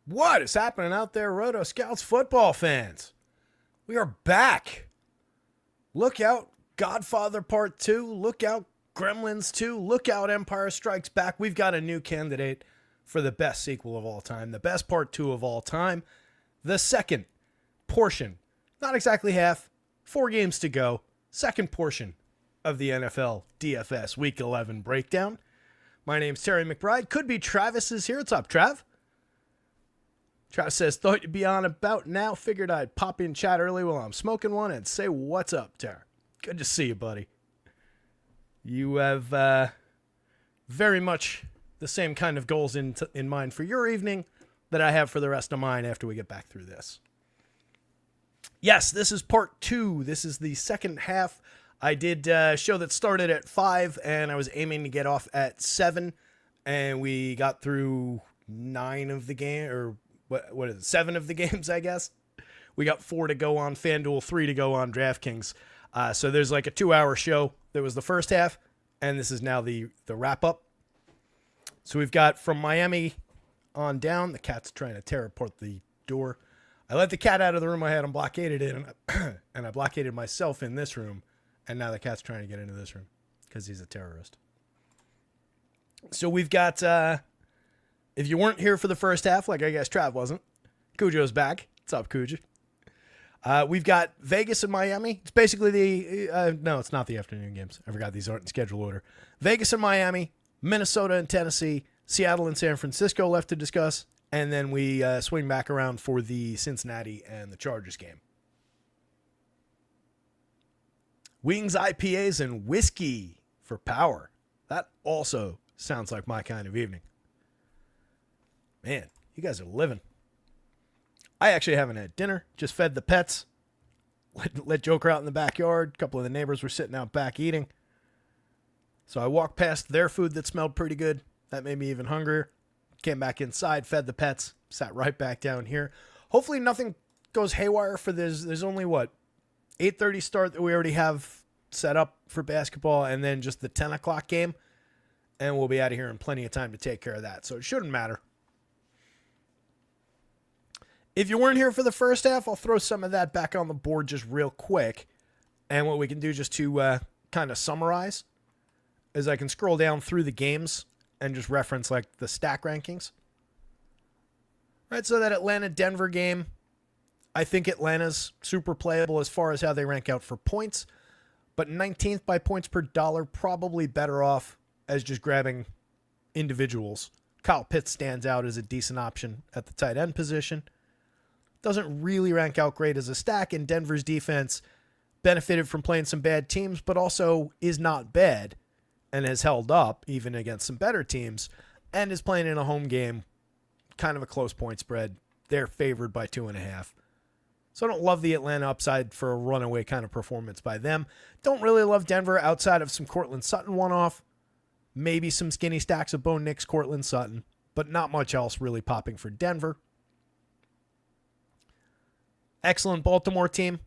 What is happening out there, Roto Scouts football fans? We are back. Look out, Godfather Part 2. Look out, Gremlins 2. Look out, Empire Strikes Back. We've got a new candidate for the best sequel of all time, the best Part 2 of all time. The second portion, not exactly half, 4 games to go, second portion of the NFL DFS Week 11 breakdown. My name's Terry McBride. Could be Travis is here. What's up, Trav? Travis says, thought you'd be on about now. Figured I'd pop in chat early while I'm smoking one and say what's up, Terry. Good to see you, buddy. You have very much the same kind of goals in mind for your evening that I have for the rest of mine after we get back through this. Yes, this is part 2. This is the second half. I did a show that started at 5, and I was aiming to get off at 7, and we got through 9 of the game, or what is it, 7 of the games, I guess. We got 4 to go on FanDuel, 3 to go on DraftKings. So there's like a 2-hour show. There was the first half, and this is now the wrap-up. So we've got from Miami on down. The cat's trying to tear apart the door. I let the cat out of the room I had him blockaded in, and I blockaded myself in this room, and now the cat's trying to get into this room because he's a terrorist. So we've got... if you weren't here for the first half, like I guess Trav wasn't, Cujo's back. What's up, Cujo? We've got Vegas and Miami. It's basically no, it's not the afternoon games. I forgot these aren't in schedule order. Vegas and Miami, Minnesota and Tennessee, Seattle and San Francisco left to discuss, and then we swing back around for the Cincinnati and the Chargers game. Wings, IPAs, and whiskey for power. That also sounds like my kind of evening. Man, you guys are living. I actually haven't had dinner. Just fed the pets. Let Joker out in the backyard. A couple of the neighbors were sitting out back eating. So I walked past their food that smelled pretty good. That made me even hungrier. Came back inside, fed the pets, sat right back down here. Hopefully nothing goes haywire for this. There's only, 8:30 start that we already have set up for basketball, and then just the 10 o'clock game. And we'll be out of here in plenty of time to take care of that. So it shouldn't matter. If you weren't here for the first half, I'll throw some of that back on the board just real quick. And what we can do just to kind of summarize is I can scroll down through the games and just reference like the stack rankings. Right, so that Atlanta-Denver game, I think Atlanta's super playable as far as how they rank out for points. But 19th by points per dollar, probably better off as just grabbing individuals. Kyle Pitts stands out as a decent option at the tight end position. Doesn't really rank out great as a stack, and Denver's defense benefited from playing some bad teams, but also is not bad and has held up even against some better teams and is playing in a home game, kind of a close point spread. They're favored by 2.5. So I don't love the Atlanta upside for a runaway kind of performance by them. Don't really love Denver outside of some Cortland Sutton one-off. Maybe some skinny stacks of Bo Nix, Cortland Sutton, but not much else really popping for Denver. Excellent Baltimore team.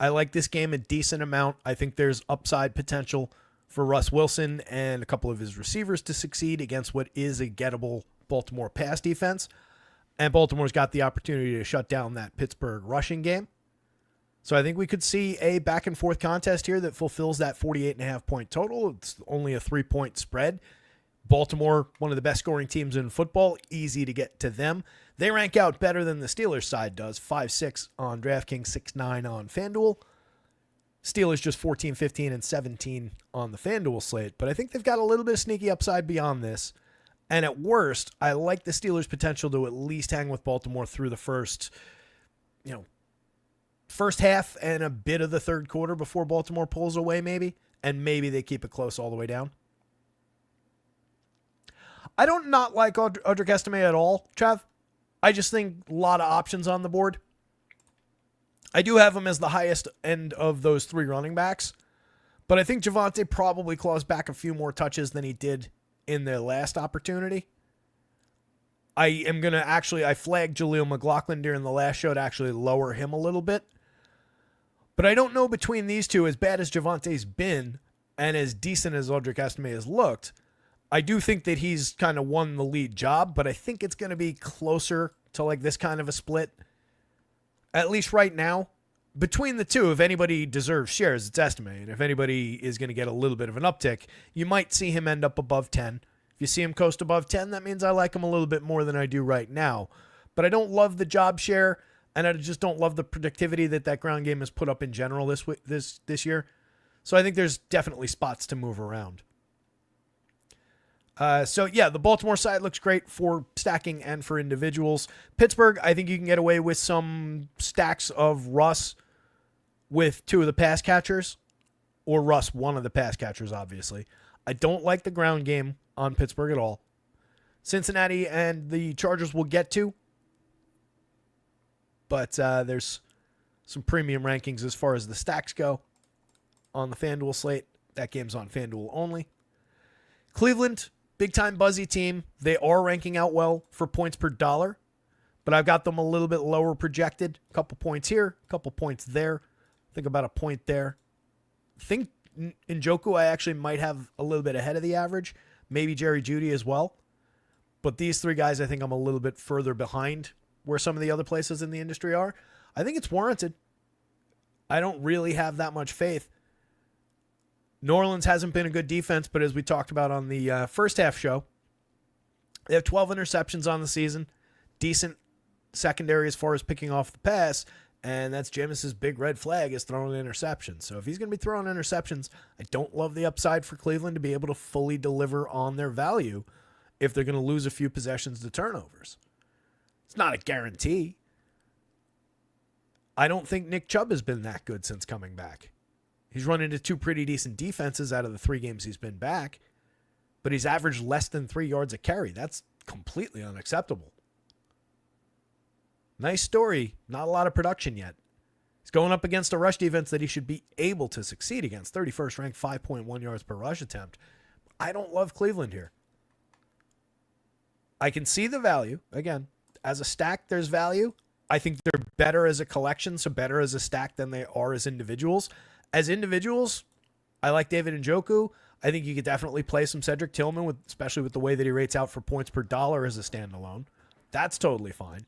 I like this game a decent amount. I think there's upside potential for Russ Wilson and a couple of his receivers to succeed against what is a gettable Baltimore pass defense. And Baltimore's got the opportunity to shut down that Pittsburgh rushing game. So I think we could see a back and forth contest here that fulfills that 48.5 point total. It's only a 3-point spread. Baltimore, one of the best scoring teams in football, easy to get to them. They rank out better than the Steelers side does, 5-6 on DraftKings, 6-9 on FanDuel. Steelers just 14, 15, and 17 on the FanDuel slate, but I think they've got a little bit of sneaky upside beyond this. And at worst, I like the Steelers' potential to at least hang with Baltimore through the first half and a bit of the third quarter before Baltimore pulls away maybe, and maybe they keep it close all the way down. I don't not like Audric Estime at all, Trav. I just think a lot of options on the board. I do have him as the highest end of those 3 running backs, but I think Javonte probably claws back a few more touches than he did in their last opportunity. I flagged Jaleel McLaughlin during the last show to actually lower him a little bit. But I don't know between these two, as bad as Javonte's been and as decent as Audric Estime has looked, I do think that he's kind of won the lead job, but I think it's going to be closer to like this kind of a split. At least right now, between the two, if anybody deserves shares, it's estimated. If anybody is going to get a little bit of an uptick, you might see him end up above 10. If you see him coast above 10, that means I like him a little bit more than I do right now. But I don't love the job share, and I just don't love the productivity that ground game has put up in general this year. So I think there's definitely spots to move around. The Baltimore side looks great for stacking and for individuals. Pittsburgh, I think you can get away with some stacks of Russ with two of the pass catchers, or Russ, one of the pass catchers, obviously. I don't like the ground game on Pittsburgh at all. Cincinnati and the Chargers will get to, but there's some premium rankings as far as the stacks go on the FanDuel slate. That game's on FanDuel only. Cleveland, big-time buzzy team. They are ranking out well for points per dollar, but I've got them a little bit lower projected. A couple points here, a couple points there. I think about a point there. I think Njoku I actually might have a little bit ahead of the average. Maybe Jerry Jeudy as well. But these three guys, I think I'm a little bit further behind where some of the other places in the industry are. I think it's warranted. I don't really have that much faith. New Orleans hasn't been a good defense, but as we talked about on the first half show, they have 12 interceptions on the season. Decent secondary as far as picking off the pass, and that's Jameis's big red flag is throwing interceptions. So if he's going to be throwing interceptions, I don't love the upside for Cleveland to be able to fully deliver on their value if they're going to lose a few possessions to turnovers. It's not a guarantee. I don't think Nick Chubb has been that good since coming back. He's run into two pretty decent defenses out of the 3 games he's been back, but he's averaged less than 3 yards a carry. That's completely unacceptable. Nice story. Not a lot of production yet. He's going up against a rush defense that he should be able to succeed against. 31st ranked, 5.1 yards per rush attempt. I don't love Cleveland here. I can see the value. Again, as a stack, there's value. I think they're better as a collection, so better as a stack than they are as individuals. As individuals, I like David Njoku. I think you could definitely play some Cedric Tillman, especially with the way that he rates out for points per dollar as a standalone. That's totally fine.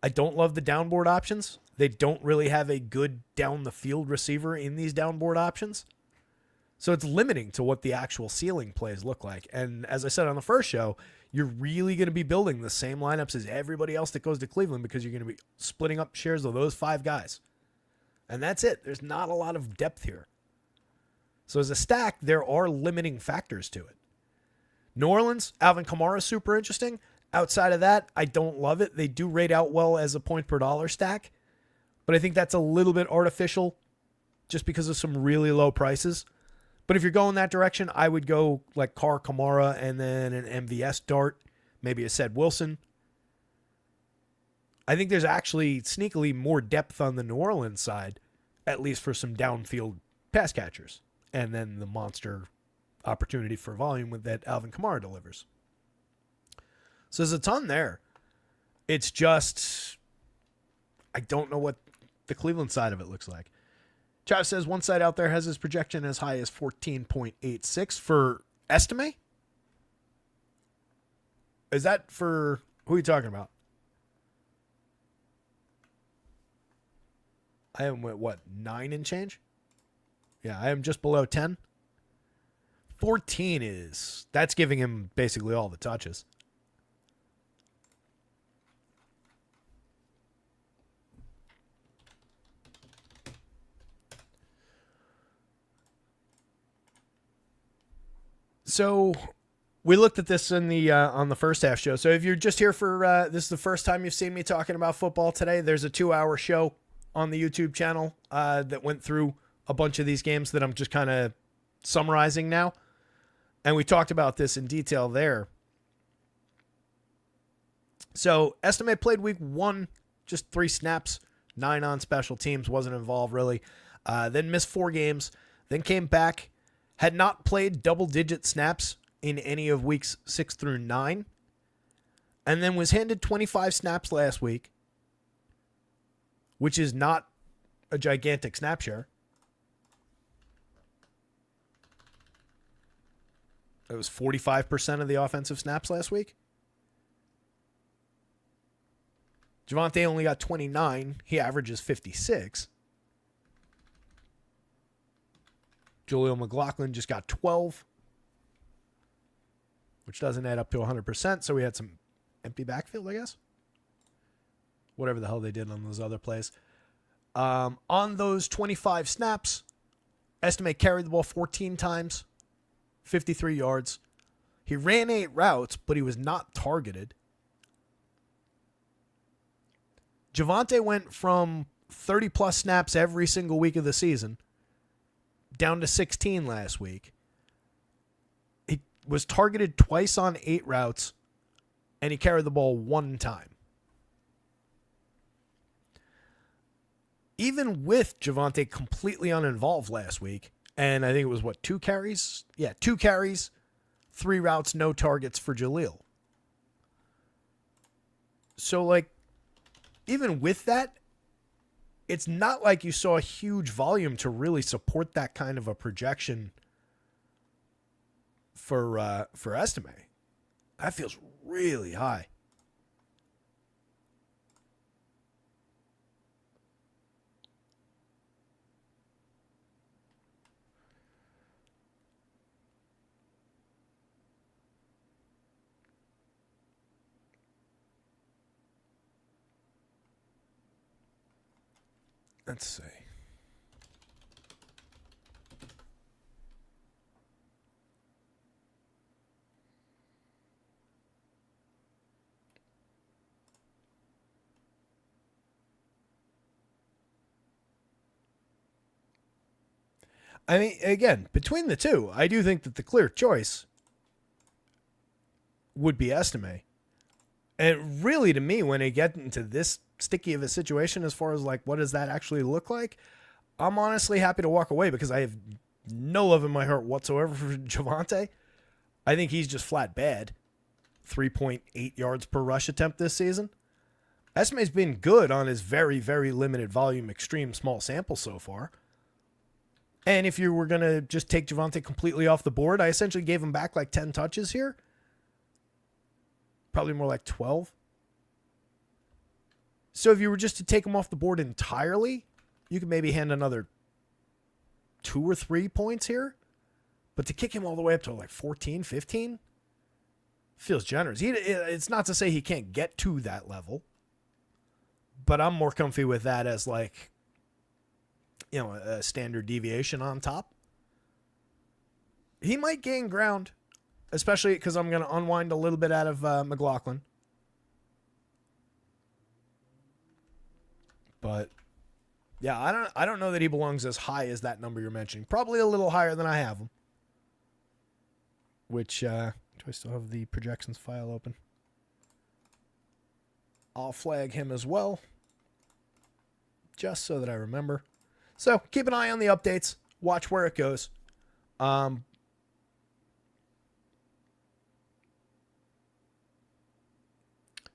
I don't love the downboard options. They don't really have a good down-the-field receiver in these downboard options. So it's limiting to what the actual ceiling plays look like. And as I said on the first show, you're really going to be building the same lineups as everybody else that goes to Cleveland because you're going to be splitting up shares of those 5 guys. And that's it. There's not a lot of depth here. So as a stack, there are limiting factors to it. New Orleans, Alvin Kamara is super interesting. Outside of that, I don't love it. They do rate out well as a point per dollar stack, but I think that's a little bit artificial just because of some really low prices. But if you're going that direction, I would go like Carr, Kamara, and then an MVS dart, maybe a Ced Wilson. I think there's actually sneakily more depth on the New Orleans side, at least for some downfield pass catchers, and then the monster opportunity for volume that Alvin Kamara delivers. So there's a ton there. It's just, I don't know what the Cleveland side of it looks like. Travis says one side out there has his projection as high as 14.86 for estimate. Is that for, who are you talking about? I am at what, 9 and change? Yeah, I am just below 10. 14 is, that's giving him basically all the touches. So we looked at this in the on the first half show. So if you're just here for this is the first time you've seen me talking about football today, there's a 2-hour show on the YouTube channel that went through a bunch of these games that I'm just kind of summarizing now. And we talked about this in detail there. So Estimate played week 1, just 3 snaps, 9 on special teams, wasn't involved really. Then missed 4 games, then came back, had not played double-digit snaps in any of weeks 6 through 9, and then was handed 25 snaps last week, which is not a gigantic snap share. It was 45% of the offensive snaps last week. Javonte only got 29. He averages 56. Jaleel McLaughlin just got 12, which doesn't add up to 100%. So we had some empty backfield, I guess. Whatever the hell they did on those other plays. On those 25 snaps, Estimate carried the ball 14 times, 53 yards. He ran 8 routes, but he was not targeted. Javonte went from 30-plus snaps every single week of the season down to 16 last week. He was targeted twice on 8 routes, and he carried the ball 1 time. Even with Javonte completely uninvolved last week, and I think it was, 2 carries? Yeah, 2 carries, 3 routes, no targets for Jaleel. So, even with that, it's not like you saw a huge volume to really support that kind of a projection for Estime. That feels really high. Let's see. I mean, again, between the two, I do think that the clear choice would be Estime. And really, to me, when they get into this sticky of a situation as far as what does that actually look like, I'm honestly happy to walk away because I have no love in my heart whatsoever for Javonte. I think he's just flat bad. 3.8 yards per rush attempt this season. Estime's been good on his very, very limited volume, extreme small sample so far. And if you were going to just take Javonte completely off the board, I essentially gave him back 10 touches here. Probably more like 12. So if you were just to take him off the board entirely, you could maybe hand another 2 or 3 points here. But to kick him all the way up to 14, 15 feels generous. It's not to say he can't get to that level. But I'm more comfy with that as a standard deviation on top. He might gain ground, especially because I'm going to unwind a little bit out of McLaughlin. But yeah, I don't know that he belongs as high as that number you're mentioning. Probably a little higher than I have him. Which do I still have the projections file open? I'll flag him as well, just so that I remember. So keep an eye on the updates. Watch where it goes.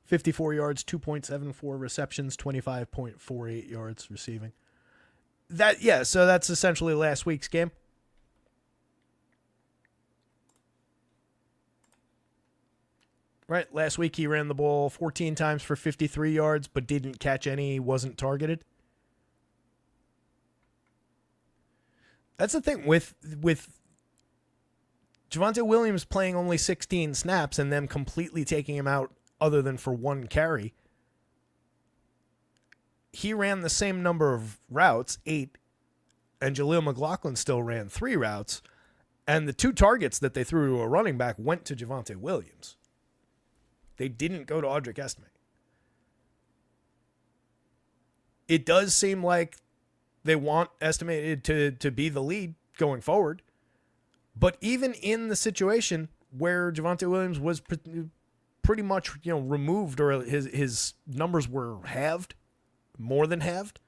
54 yards, 2.74 receptions, 25.48 yards receiving. So that's essentially last week's game. Right, last week he ran the ball 14 times for 53 yards, but didn't catch any, wasn't targeted. That's the thing with Javonte Williams playing only 16 snaps and them completely taking him out other than for 1 carry. He ran the same number of routes, 8, and Jaleel McLaughlin still ran 3 routes, and the 2 targets that they threw to a running back went to Javonte Williams. They didn't go to Audric Estime. It does seem like they want Estimated to be the lead going forward. But even in the situation where Javonte Williams was pretty much removed, or his numbers were halved, more than halved,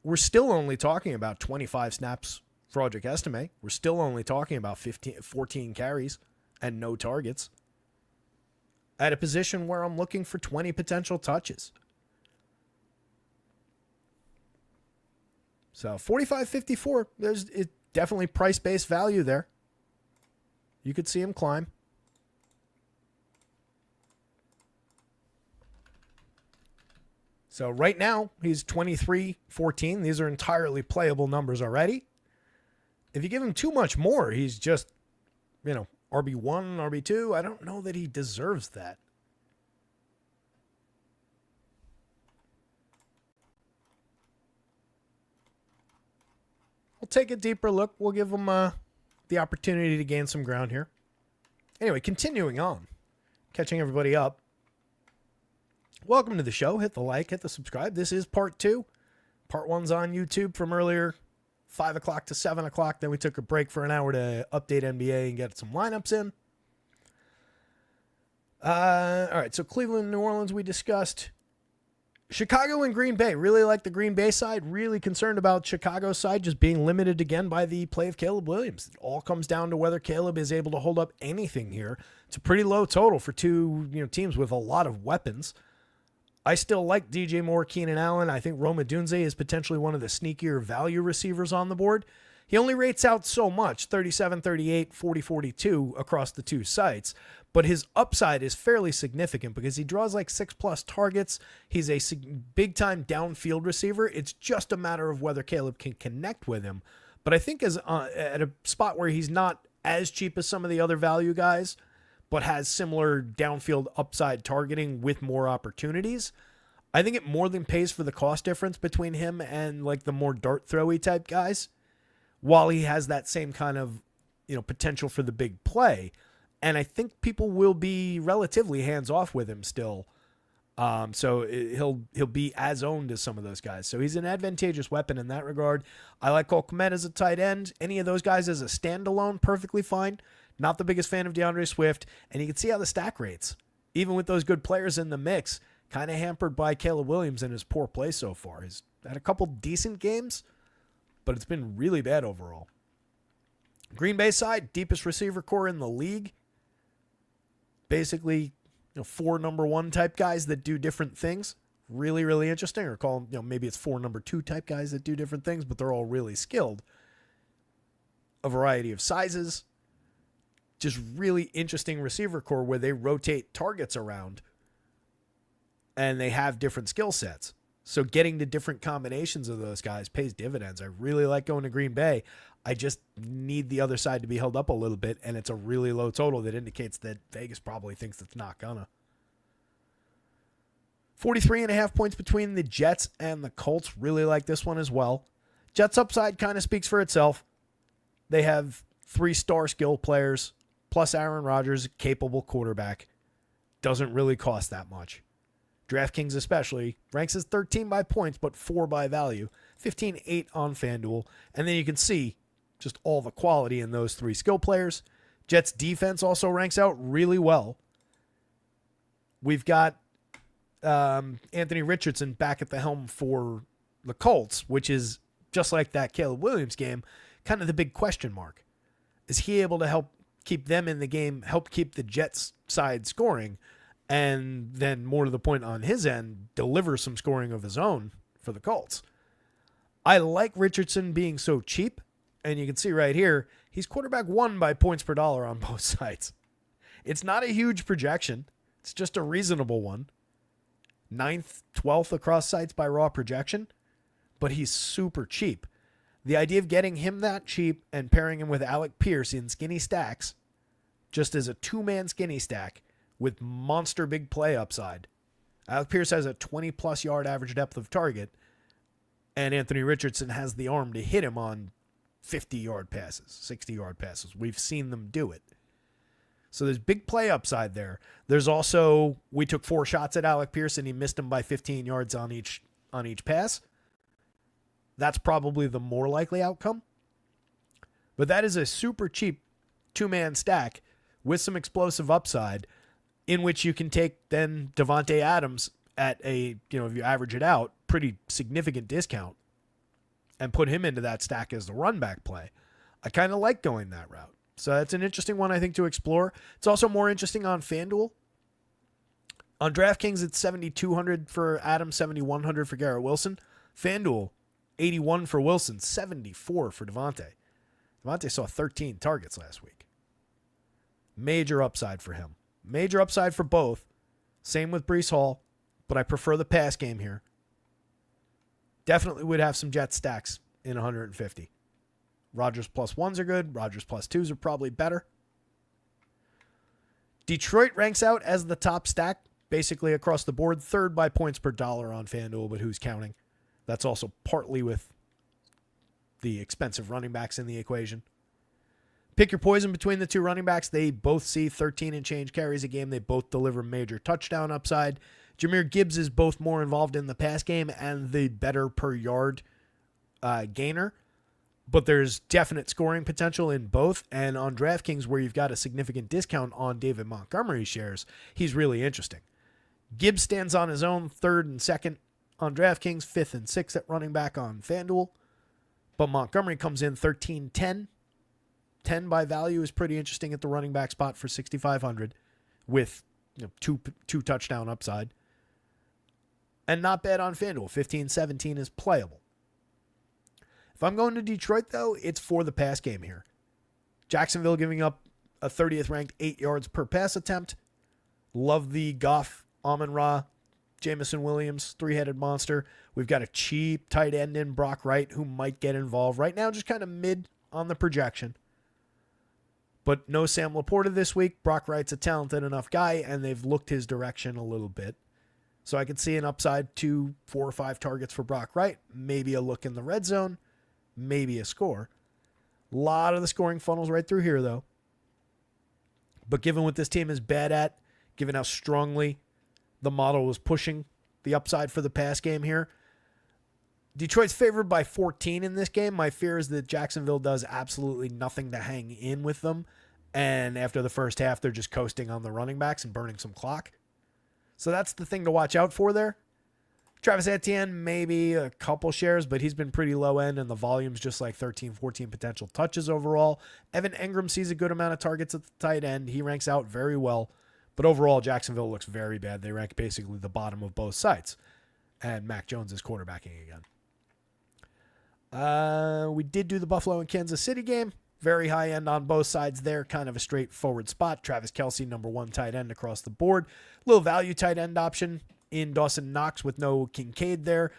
we're still only talking about 25 snaps for Audric Estime. We're still only talking about 14 carries and no targets at a position where I'm looking for 20 potential touches. So 45-54, there's definitely price-based value there. You could see him climb. So right now, he's 23-14. These are entirely playable numbers already. If you give him too much more, he's just, RB1, RB2. I don't know that he deserves that. We'll take a deeper look. We'll give him the opportunity to gain some ground here. Anyway, continuing on. Catching everybody up. Welcome to the show. Hit the like, hit the subscribe. This is part 2. Part 1's on YouTube from earlier, 5 o'clock to 7 o'clock. Then we took a break for an hour to update NBA and get some lineups in. All right, so Cleveland, New Orleans we discussed. Chicago and Green Bay. Really like the Green Bay side. Really concerned about Chicago's side just being limited again by the play of Caleb Williams. It all comes down to whether Caleb is able to hold up anything here. It's a pretty low total for two teams with a lot of weapons. I still like DJ Moore, Keenan Allen. I think Rome Odunze is potentially one of the sneakier value receivers on the board. He only rates out so much, 37, 38, 40, 42 across the two sites. But his upside is fairly significant because he draws like 6+ targets. He's a big-time downfield receiver. It's just a matter of whether Caleb can connect with him. But I think at a spot where he's not as cheap as some of the other value guys, but has similar downfield upside targeting with more opportunities, I think it more than pays for the cost difference between him and like the more dart throwy type guys, while he has that same kind of potential for the big play. And I think people will be relatively hands off with him still. So he'll be as owned as some of those guys. So he's an advantageous weapon in that regard. I like Cole Kmet as a tight end. Any of those guys as a standalone, perfectly fine. Not the biggest fan of DeAndre Swift. And you can see how the stack rates, even with those good players in the mix, kind of hampered by Caleb Williams and his poor play so far. He's had a couple decent games, but it's been really bad overall. Green Bay side, deepest receiver core in the league. Basically, 4 number 1 type guys that do different things. Really, really interesting. Or call them, maybe it's 4 number 2 type guys that do different things, but they're all really skilled. A variety of sizes. Just really interesting receiver core where they rotate targets around and they have different skill sets. So getting to different combinations of those guys pays dividends. I really like going to Green Bay. I just need the other side to be held up a little bit, and it's a really low total that indicates that Vegas probably thinks it's not gonna. 43.5 points between the Jets and the Colts. Really like this one as well. Jets upside kind of speaks for itself. They have 3 star skill players, plus Aaron Rodgers, capable quarterback. Doesn't really cost that much. DraftKings especially ranks as 13 by points, but 4 by value. 15.8 on FanDuel. And then you can see just all the quality in those 3 skill players. Jets defense also ranks out really well. We've got Anthony Richardson back at the helm for the Colts, which is just like that Caleb Williams game, kind of the big question mark. Is he able to help keep them in the game, help keep the Jets side scoring, and then more to the point on his end, deliver some scoring of his own for the Colts? I like Richardson being so cheap, and you can see right here, he's quarterback 1 by points per dollar on both sides. It's not a huge projection. It's just a reasonable one. 9th, 12th across sites by raw projection, but he's super cheap. The idea of getting him that cheap and pairing him with Alec Pierce in skinny stacks, just as a 2-man skinny stack with monster big play upside. Alec Pierce has a 20+ yard average depth of target, and Anthony Richardson has the arm to hit him on 50-yard passes, 60-yard passes. We've seen them do it. So there's big play upside there. There's also, we took 4 shots at Alec Pierce and he missed them by 15 yards on each pass. That's probably the more likely outcome. But that is a super cheap 2-man stack with some explosive upside, in which you can take then Devontae Adams at a, if you average it out, pretty significant discount and put him into that stack as the run back play. I kind of like going that route. So that's an interesting one, I think, to explore. It's also more interesting on FanDuel. On DraftKings, it's 7,200 for Adams, 7,100 for Garrett Wilson. FanDuel, 81 for Wilson, 74 for Devontae. Devontae saw 13 targets last week. Major upside for him. Major upside for both. Same with Breece Hall, but I prefer the pass game here. Definitely would have some Jet stacks in 150. Rodgers +1s are good. Rodgers +2s are probably better. Detroit ranks out as the top stack, basically across the board, third by points per dollar on FanDuel, but who's counting? That's also partly with the expensive running backs in the equation. Pick your poison between the two running backs. They both see 13 and change carries a game. They both deliver major touchdown upside. Jahmyr Gibbs is both more involved in the pass game and the better per yard gainer. But there's definite scoring potential in both. And on DraftKings, where you've got a significant discount on David Montgomery shares, he's really interesting. Gibbs stands on his own, third and second on DraftKings, fifth and sixth at running back on FanDuel. But Montgomery comes in 13-10. 10 by value is pretty interesting at the running back spot for 6,500 with two touchdown upside. And not bad on FanDuel. 15-17 is playable. If I'm going to Detroit, though, it's for the pass game here. Jacksonville giving up a 30th ranked 8 yards per pass attempt. Love the Goff, Amon-Ra, Jameson Williams, three-headed monster. We've got a cheap tight end in Brock Wright who might get involved. Right now, just kind of mid on the projection. But no Sam Laporta this week. Brock Wright's a talented enough guy, and they've looked his direction a little bit. So I could see an upside to 4 or 5 targets for Brock Wright. Maybe a look in the red zone. Maybe a score. A lot of the scoring funnels right through here, though. But given what this team is bad at, given how strongly the model was pushing the upside for the pass game here, Detroit's favored by 14 in this game. My fear is that Jacksonville does absolutely nothing to hang in with them. And after the first half, they're just coasting on the running backs and burning some clock. So that's the thing to watch out for there. Travis Etienne, maybe a couple shares, but he's been pretty low end, and the volume's just like 13, 14 potential touches overall. Evan Engram sees a good amount of targets at the tight end. He ranks out very well. But overall, Jacksonville looks very bad. They rank basically the bottom of both sides. And Mac Jones is quarterbacking again. We did do the Buffalo and Kansas City game. Very high end on both sides there. Kind of a straightforward spot. Travis Kelce, number 1 tight end across the board. Little value tight end option in Dawson Knox with no Kincaid there.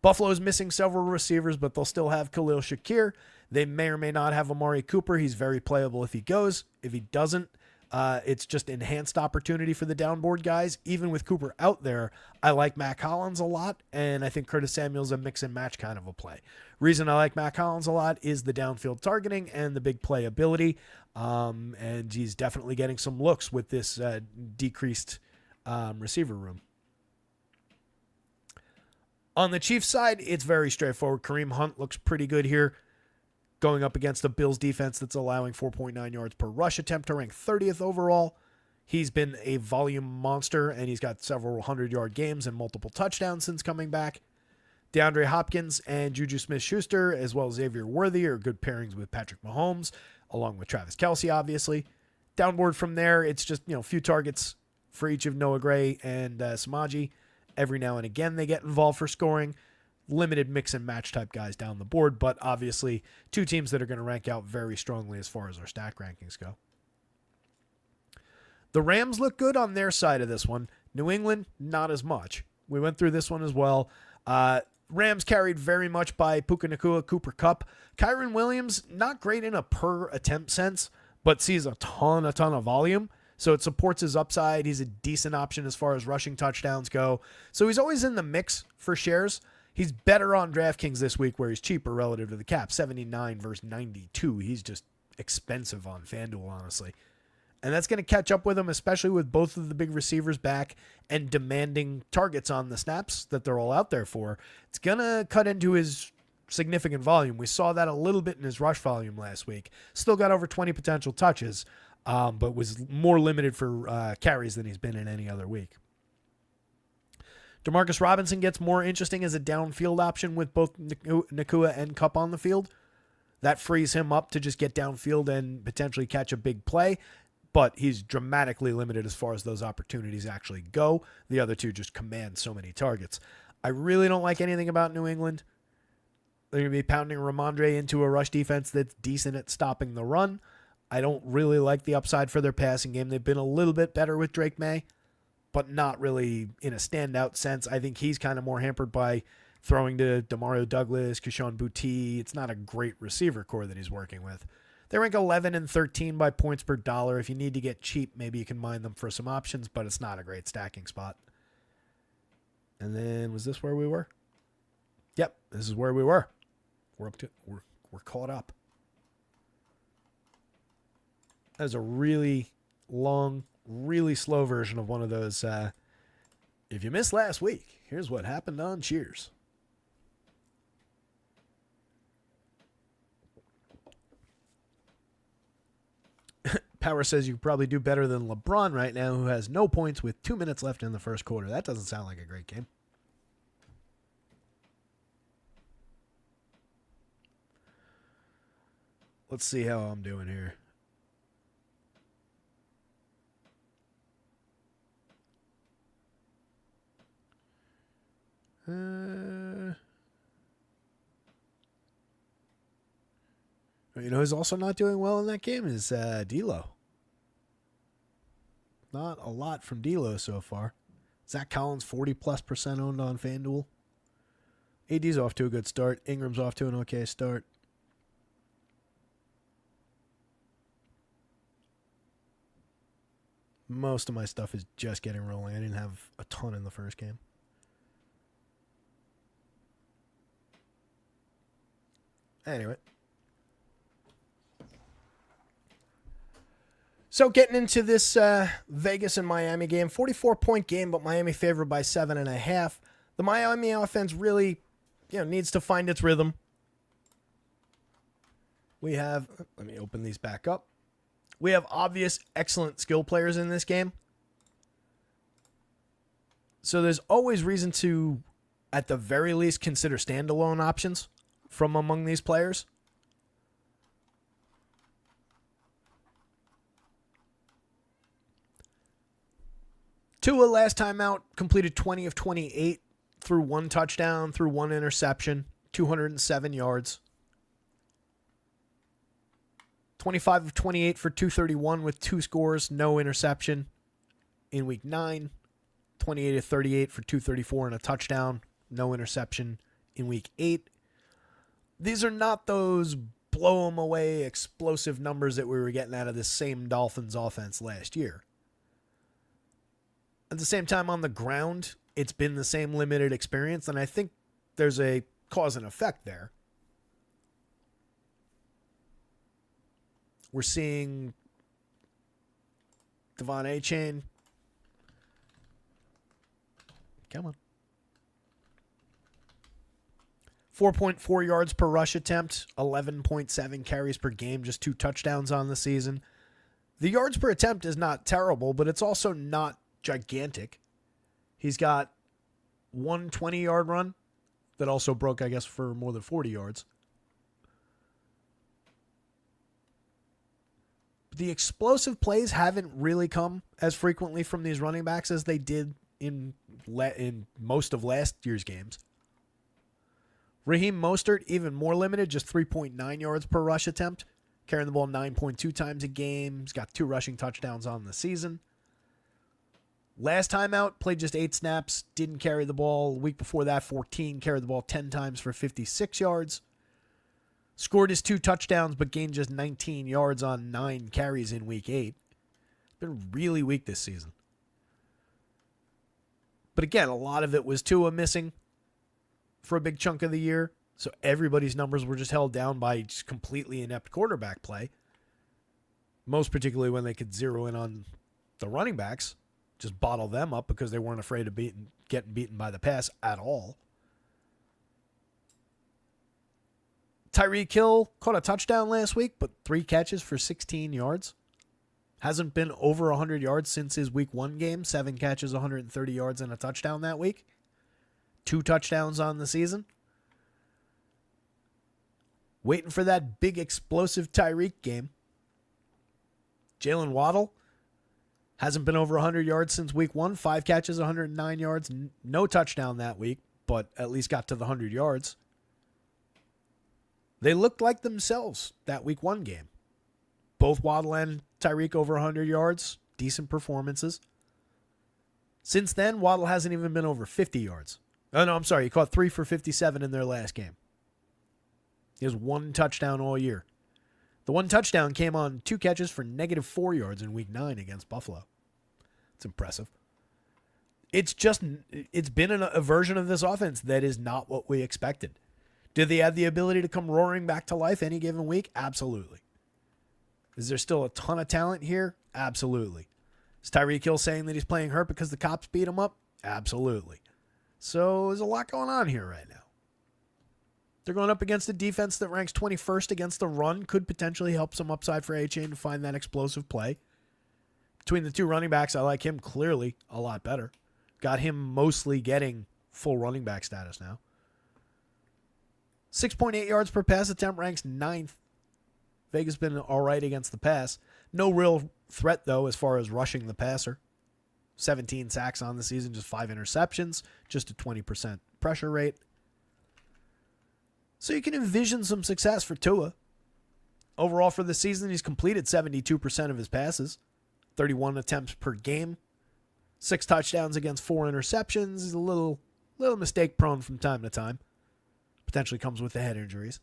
Buffalo's missing several receivers, but they'll still have Khalil Shakir. They may or may not have Amari Cooper. He's very playable if he goes. If he doesn't, it's just enhanced opportunity for the downboard guys. Even with Cooper out there, I like Mac Hollins a lot, and I think Curtis Samuel's a mix and match kind of a play. Reason I like Mac Hollins a lot is the downfield targeting and the big play ability, and he's definitely getting some looks with this decreased receiver room. On the Chiefs side, it's very straightforward. Kareem Hunt looks pretty good here, going up against a Bills defense that's allowing 4.9 yards per rush attempt to rank 30th overall. He's been a volume monster, and he's got several 100-yard games and multiple touchdowns since coming back. DeAndre Hopkins and Juju Smith-Schuster, as well as Xavier Worthy, are good pairings with Patrick Mahomes, along with Travis Kelce, obviously. Downboard from there, it's just a few targets for each of Noah Gray and Samaji. Every now and again, they get involved for scoring. Limited mix and match type guys down the board, but obviously two teams that are going to rank out very strongly as far as our stack rankings go. The Rams look good on their side of this one. New England, not as much. We went through this one as well. Rams carried very much by Puka Nacua, Cooper Kupp. Kyron Williams, not great in a per attempt sense, but sees a ton of volume. So it supports his upside. He's a decent option as far as rushing touchdowns go. So he's always in the mix for shares. He's better on DraftKings this week where he's cheaper relative to the cap. 79 versus 92. He's just expensive on FanDuel, honestly. And that's going to catch up with him, especially with both of the big receivers back and demanding targets on the snaps that they're all out there for. It's going to cut into his significant volume. We saw that a little bit in his rush volume last week. Still got over 20 potential touches, but was more limited for carries than he's been in any other week. Demarcus Robinson gets more interesting as a downfield option with both Nacua and Kupp on the field. That frees him up to just get downfield and potentially catch a big play, but he's dramatically limited as far as those opportunities actually go. The other two just command so many targets. I really don't like anything about New England. They're going to be pounding Ramondre into a rush defense that's decent at stopping the run. I don't really like the upside for their passing game. They've been a little bit better with Drake May, but not really in a standout sense. I think he's kind of more hampered by throwing to Demario Douglas, Keyshawn Boutte. It's not a great receiver core that he's working with. They rank 11 and 13 by points per dollar. If you need to get cheap, maybe you can mine them for some options, but it's not a great stacking spot. And then, was this where we were? Yep, this is where we were. We're caught up. That was a really long, really slow version of one of those. If you missed last week, here's what happened on Cheers. Power says you could probably do better than LeBron right now, who has no points with 2 minutes left in the first quarter. That doesn't sound like a great game. Let's see how I'm doing here. You know who's also not doing well in that game is D'Lo. Not a lot from D'Lo so far. Zach Collins, 40+% owned on FanDuel. AD's off to a good start. Ingram's off to an okay start. Most of my stuff is just getting rolling. I didn't have a ton in the first game. Anyway. So getting into this Vegas and Miami game, 44-point game, but Miami favored by 7.5. The Miami offense really, needs to find its rhythm. We have, let me open these back up. We have obvious, excellent skill players in this game. So there's always reason to, at the very least, consider standalone options from among these players. Tua last time out completed 20 of 28, threw 1 touchdown, threw 1 interception, 207 yards. 25 of 28 for 231 with 2 scores, no interception in week 9. 28 of 38 for 234 and a touchdown, no interception in week 8. These are not those blow them away explosive numbers that we were getting out of this same Dolphins offense last year. At the same time, on the ground, it's been the same limited experience, and I think there's a cause and effect there. We're seeing Devon Achane. Come on. 4.4 yards per rush attempt, 11.7 carries per game, just 2 touchdowns on the season. The yards per attempt is not terrible, but it's also not gigantic. He's got 1 20-yard run that also broke, I guess, for more than 40 yards. The explosive plays haven't really come as frequently from these running backs as they did in most of last year's games. Raheem Mostert, even more limited, just 3.9 yards per rush attempt, carrying the ball 9.2 times a game. He's got 2 rushing touchdowns on the season. Last time out, played just 8 snaps, didn't carry the ball. The week before that, 14, carried the ball 10 times for 56 yards. Scored his 2 touchdowns, but gained just 19 yards on 9 carries in week 8. Been really weak this season. But again, a lot of it was Tua missing for a big chunk of the year. So everybody's numbers were just held down by just completely inept quarterback play. Most particularly when they could zero in on the running backs. Just bottle them up because they weren't afraid of getting beaten by the pass at all. Tyreek Hill caught a touchdown last week, but 3 catches for 16 yards. Hasn't been over 100 yards since his week 1 game. 7 catches, 130 yards, and a touchdown that week. 2 touchdowns on the season. Waiting for that big explosive Tyreek game. Jalen Waddle hasn't been over 100 yards since week 1. 5 catches, 109 yards. No touchdown that week, but at least got to the 100 yards. They looked like themselves that week 1 game. Both Waddle and Tyreek over 100 yards. Decent performances. Since then, Waddle hasn't even been over 50 yards. Oh, no, I'm sorry. He caught 3 for 57 in their last game. He has 1 touchdown all year. The 1 touchdown came on 2 catches for -4 yards in week 9 against Buffalo. It's impressive. It's been a version of this offense that is not what we expected. Did they have the ability to come roaring back to life any given week? Absolutely. Is there still a ton of talent here? Absolutely. Is Tyreek Hill saying that he's playing hurt because the cops beat him up? Absolutely. So there's a lot going on here right now. They're going up against a defense that ranks 21st against the run. Could potentially help some upside for A-Chain to find that explosive play. Between the 2 running backs, I like him clearly a lot better. Got him mostly getting full running back status now. 6.8 yards per pass attempt, ranks 9th. Vegas been all right against the pass. No real threat, though, as far as rushing the passer. 17 sacks on the season, just 5 interceptions, just a 20% pressure rate. So you can envision some success for Tua. Overall for the season, he's completed 72% of his passes, 31 attempts per game, 6 touchdowns against 4 interceptions. He's a little mistake prone from time to time. Potentially comes with the head injuries.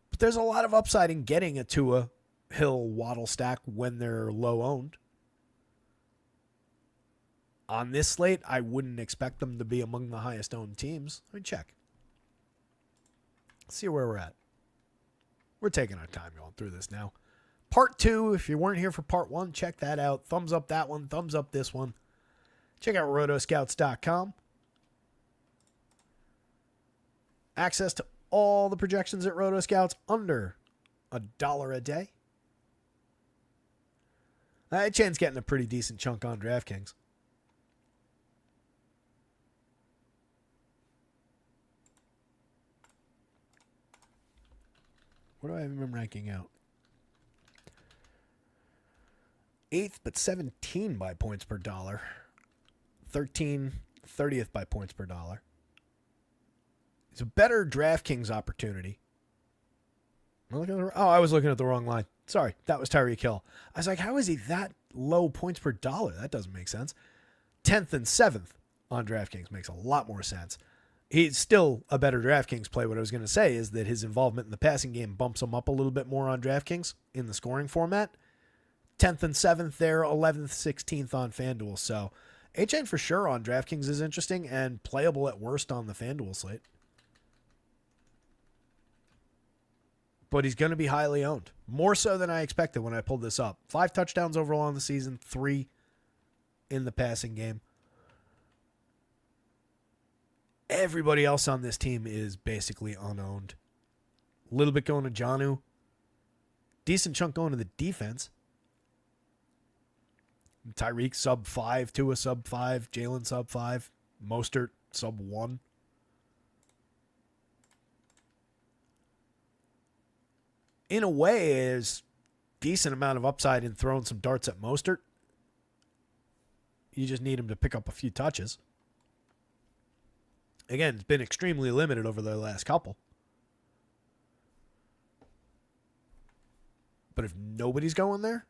But there's a lot of upside in getting a Tua Hill Waddle stack when they're low owned. On this slate, I wouldn't expect them to be among the highest owned teams. Let me check. See where we're at. We're taking our time going through this now. Part 2, if you weren't here for part 1, check that out. Thumbs up that one. Thumbs up this one. Check out rotoscouts.com. Access to all the projections at RotoScouts under $1 a day. Chan's getting a pretty decent chunk on DraftKings. What do I have him ranking out? 8th, but 17 by points per dollar. 30th by points per dollar. It's a better DraftKings opportunity. I was looking at the wrong line. Sorry, that was Tyreek Hill. I was like, how is he that low points per dollar? That doesn't make sense. 10th and 7th on DraftKings makes a lot more sense. He's still a better DraftKings play. What I was going to say is that his involvement in the passing game bumps him up a little bit more on DraftKings in the scoring format. 10th and 7th there, 11th, 16th on FanDuel. So A-Chain for sure on DraftKings is interesting and playable at worst on the FanDuel slate. But he's going to be highly owned. More so than I expected when I pulled this up. 5 touchdowns overall in the season, 3 in the passing game. Everybody else on this team is basically unowned. A little bit going to Jonnu. Decent chunk going to the defense. Tyreek sub 5, Tua sub 5, Jalen sub 5, Mostert sub 1. In a way, there's decent amount of upside in throwing some darts at Mostert. You just need him to pick up a few touches. Again, it's been extremely limited over the last couple. But if nobody's going there,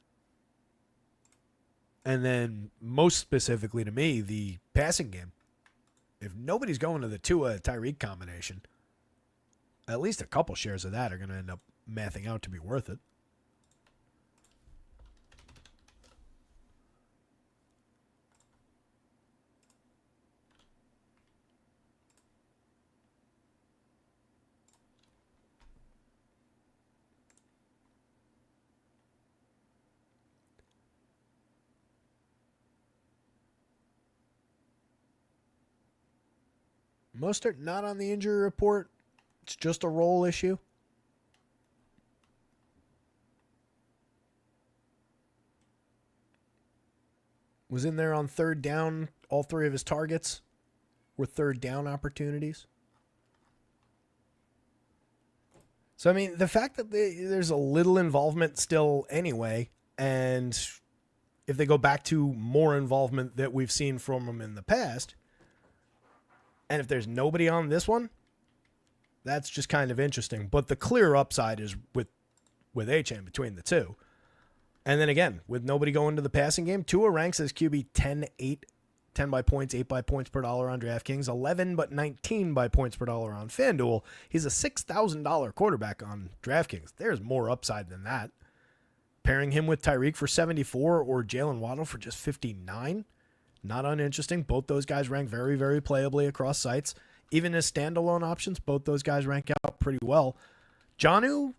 and then most specifically to me, the passing game, if nobody's going to the Tua-Tyreek combination, at least a couple shares of that are going to end up mathing out to be worth it. Mostert not on the injury report. It's just a roll issue. Was in there on third down. All 3 of his targets were third down opportunities. So, I mean, the fact that there's a little involvement still anyway, and if they go back to more involvement that we've seen from him in the past, and if there's nobody on this one, that's just kind of interesting. But the clear upside is with A-Chain between the two. And then again, with nobody going to the passing game, Tua ranks as QB 10, 8, 10 by points, 8 by points per dollar on DraftKings, 11 but 19 by points per dollar on FanDuel. He's a $6,000 quarterback on DraftKings. There's more upside than that. Pairing him with Tyreek for 74 or Jalen Waddle for just 59, not uninteresting. Both those guys rank very, very playably across sites. Even as standalone options, both those guys rank out pretty well. Jonnu,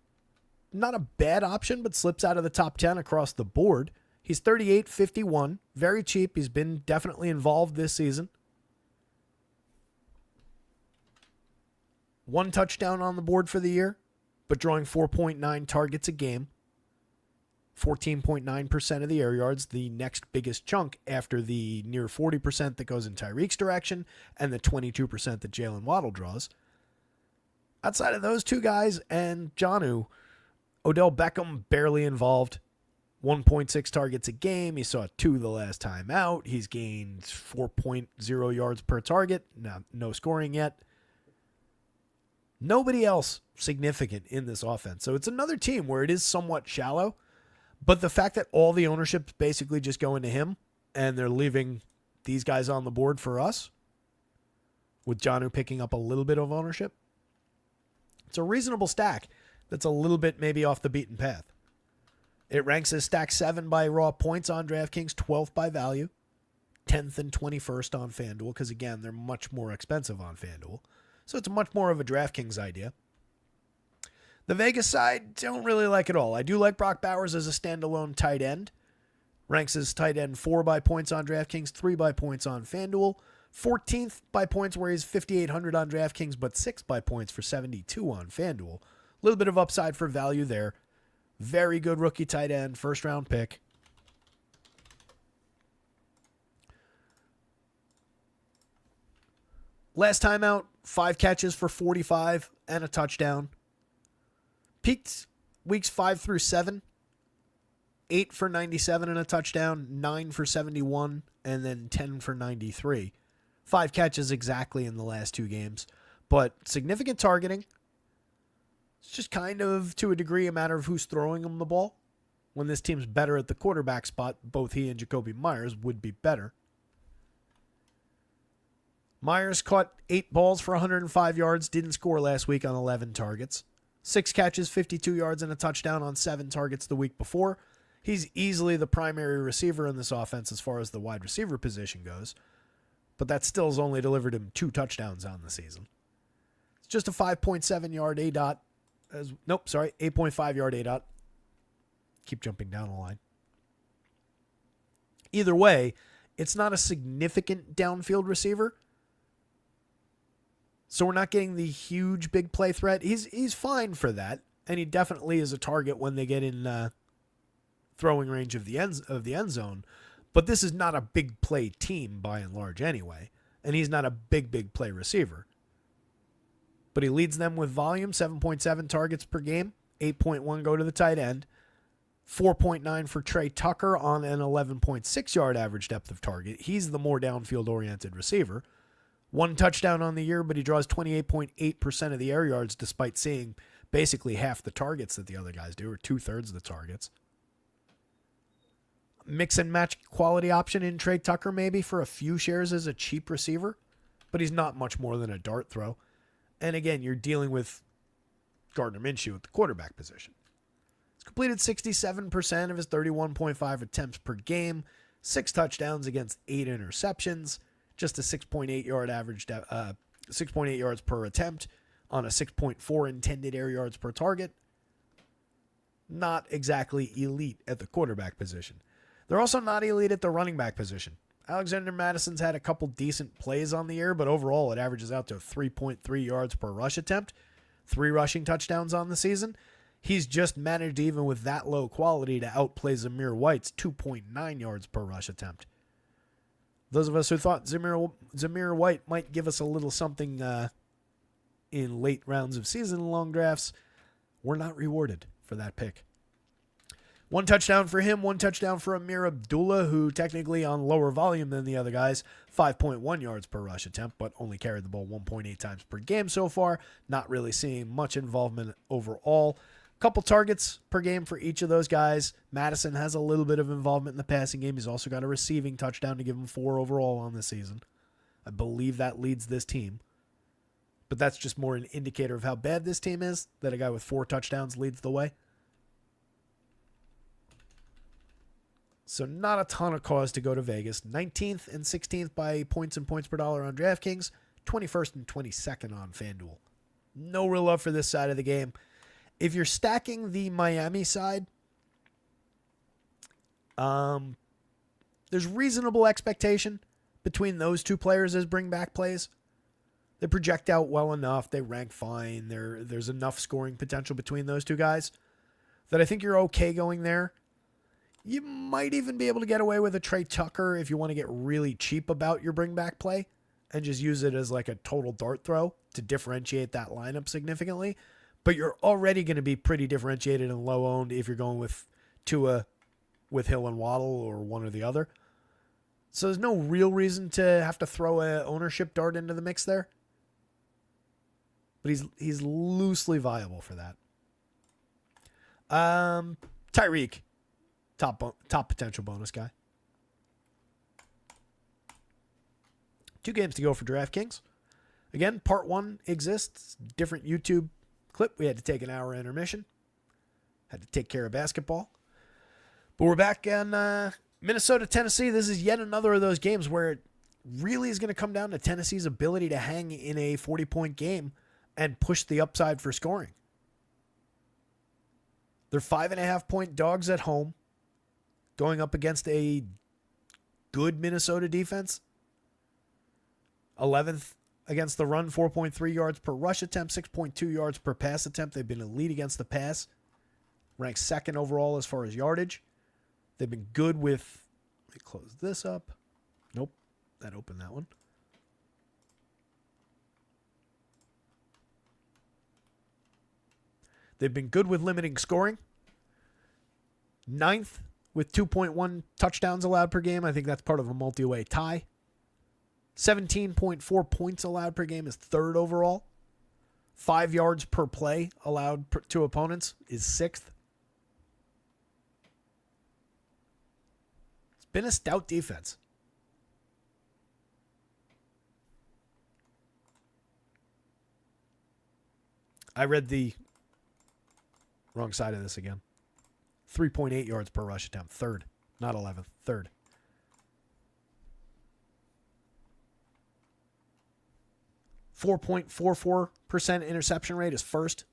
not a bad option, but slips out of the top 10 across the board. He's 38.51, very cheap. He's been definitely involved this season. 1 touchdown on the board for the year, but drawing 4.9 targets a game. 14.9% of the air yards, the next biggest chunk after the near 40% that goes in Tyreek's direction and the 22% that Jalen Waddle draws. Outside of those two guys and Jonnu, Odell Beckham barely involved. 1.6 targets a game. He saw 2 the last time out. He's gained 4.0 yards per target. Now, no scoring yet. Nobody else significant in this offense. So it's another team where it is somewhat shallow. But the fact that all the ownership's basically just going to him and they're leaving these guys on the board for us, with Jonnu picking up a little bit of ownership, it's a reasonable stack that's a little bit maybe off the beaten path. It ranks as stack 7 by raw points on DraftKings, 12th by value, 10th and 21st on FanDuel, because again, they're much more expensive on FanDuel. So it's much more of a DraftKings idea. The Vegas side, don't really like it all. I do like Brock Bowers as a standalone tight end. Ranks as tight end 4 by points on DraftKings, 3 by points on FanDuel, 14th by points where he's 5,800 on DraftKings, but 6 by points for 72 on FanDuel. A little bit of upside for value there. Very good rookie tight end, first round pick. Last time out, 5 catches for 45 and a touchdown. Peaked weeks 5 through 7. 8 for 97 and a touchdown, 9 for 71, and then 10 for 93. 5 catches exactly in the last 2 games, but significant targeting. It's just kind of, to a degree, a matter of who's throwing him the ball. When this team's better at the quarterback spot, both he and Jacoby Myers would be better. Myers caught 8 balls for 105 yards, didn't score last week on 11 targets. 6 catches, 52 yards, and a touchdown on 7 targets the week before. He's easily the primary receiver in this offense as far as the wide receiver position goes, but that still has only delivered him 2 touchdowns on the season. It's just a 5.7 yard ADOT. 8.5 yard ADOT. Keep jumping down the line. Either way, it's not a significant downfield receiver. So we're not getting the huge big play threat. He's fine for that, and he definitely is a target when they get in throwing range of the end zone. But this is not a big play team by and large anyway, and he's not a big play receiver. But he leads them with volume, 7.7 targets per game, 8.1 go to the tight end, 4.9 for Trey Tucker on an 11.6 yard average depth of target. He's the more downfield oriented receiver. 1 touchdown on the year, but he draws 28.8% of the air yards despite seeing basically half the targets that the other guys do, or 2/3 of the targets. Mix and match quality option in Trey Tucker maybe for a few shares as a cheap receiver, but he's not much more than a dart throw. And again, you're dealing with Gardner Minshew at the quarterback position. He's completed 67% of his 31.5 attempts per game, 6 touchdowns against 8 interceptions, just a 6.8 yard average, 6.8 yards per attempt on a 6.4 intended air yards per target. Not exactly elite at the quarterback position. They're also not elite at the running back position. Alexander Madison's had a couple decent plays on the year, but overall it averages out to 3.3 yards per rush attempt, 3 rushing touchdowns on the season. He's just managed, even with that low quality, to outplay Zamir White's 2.9 yards per rush attempt. Those of us who thought Zamir White might give us a little something in late rounds of season long drafts, were not rewarded for that pick. 1 touchdown for him, 1 touchdown for Amir Abdullah, who technically on lower volume than the other guys, 5.1 yards per rush attempt, but only carried the ball 1.8 times per game so far. Not really seeing much involvement overall. Couple targets per game for each of those guys. Madison has a little bit of involvement in the passing game. He's also got a receiving touchdown to give him 4 overall on the season. I believe that leads this team. But that's just more an indicator of how bad this team is, that a guy with 4 touchdowns leads the way. So not a ton of cause to go to Vegas. 19th and 16th by points and points per dollar on DraftKings. 21st and 22nd on FanDuel. No real love for this side of the game. If you're stacking the Miami side, there's reasonable expectation between those two players as bring back plays. They project out well enough. They rank fine. There's enough scoring potential between those two guys that I think you're okay going there. You might even be able to get away with a Trey Tucker if you want to get really cheap about your bring back play and just use it as like a total dart throw to differentiate that lineup significantly. But you're already going to be pretty differentiated and low owned if you're going with Tua, with Hill and Waddle, or one or the other. So there's no real reason to have to throw a ownership dart into the mix there. But he's loosely viable for that. Tyreek, top potential bonus guy. 2 games to go for DraftKings. Again, part 1 exists. Different YouTube clip. We had to take an hour intermission. Had to take care of basketball. But we're back in Minnesota, Tennessee. This is yet another of those games where it really is going to come down to Tennessee's ability to hang in a 40-point game and push the upside for scoring. They're 5.5-point dogs at home, going up against a good Minnesota defense. 11th against the run, 4.3 yards per rush attempt, 6.2 yards per pass attempt. They've been elite against the pass. Ranked 2nd overall as far as yardage. They've been good with... Let me close this up. Nope. That opened that one. They've been good with limiting scoring. 9th with 2.1 touchdowns allowed per game. I think that's part of a multi-way tie. 17.4 points allowed per game is 3rd overall. 5 yards per play allowed to opponents is 6th. It's been a stout defense. I read the wrong side of this again. 3.8 yards per rush attempt. 3rd, not 11th. 3rd. .44% interception rate is 1st.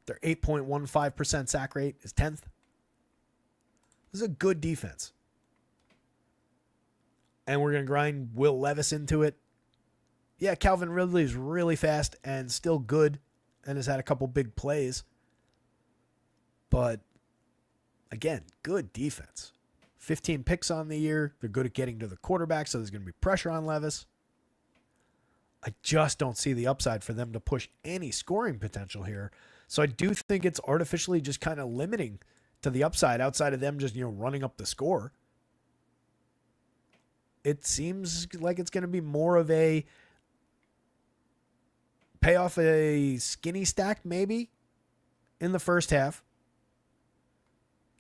Their 8.15% sack rate is 10th. This is a good defense. And we're going to grind Will Levis into it. Yeah, Calvin Ridley is really fast and still good and has had a couple big plays. But, again, good defense. 15 picks on the year. They're good at getting to the quarterback, so there's going to be pressure on Levis. I just don't see the upside for them to push any scoring potential here. So I do think it's artificially just kind of limiting to the upside outside of them just, running up the score. It seems like it's going to be more of a pay off a skinny stack maybe in the first half.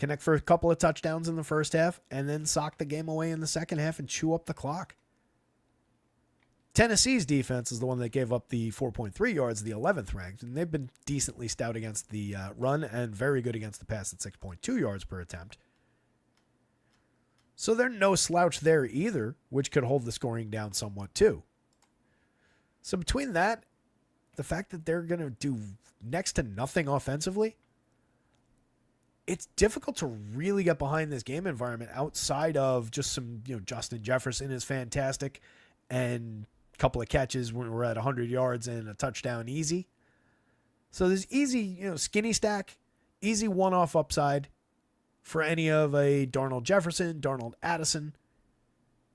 Connect for a couple of touchdowns in the first half and then sock the game away in the second half and chew up the clock. Tennessee's defense is the one that gave up the 4.3 yards, the 11th ranked, and they've been decently stout against the run and very good against the pass at 6.2 yards per attempt. So they're no slouch there either, which could hold the scoring down somewhat too. So between that, the fact that they're going to do next to nothing offensively, it's difficult to really get behind this game environment outside of just some, Justin Jefferson is fantastic and couple of catches when we're at 100 yards and a touchdown easy. So there's easy, skinny stack, easy one-off upside for any of a Darnold Jefferson, Darnold Addison,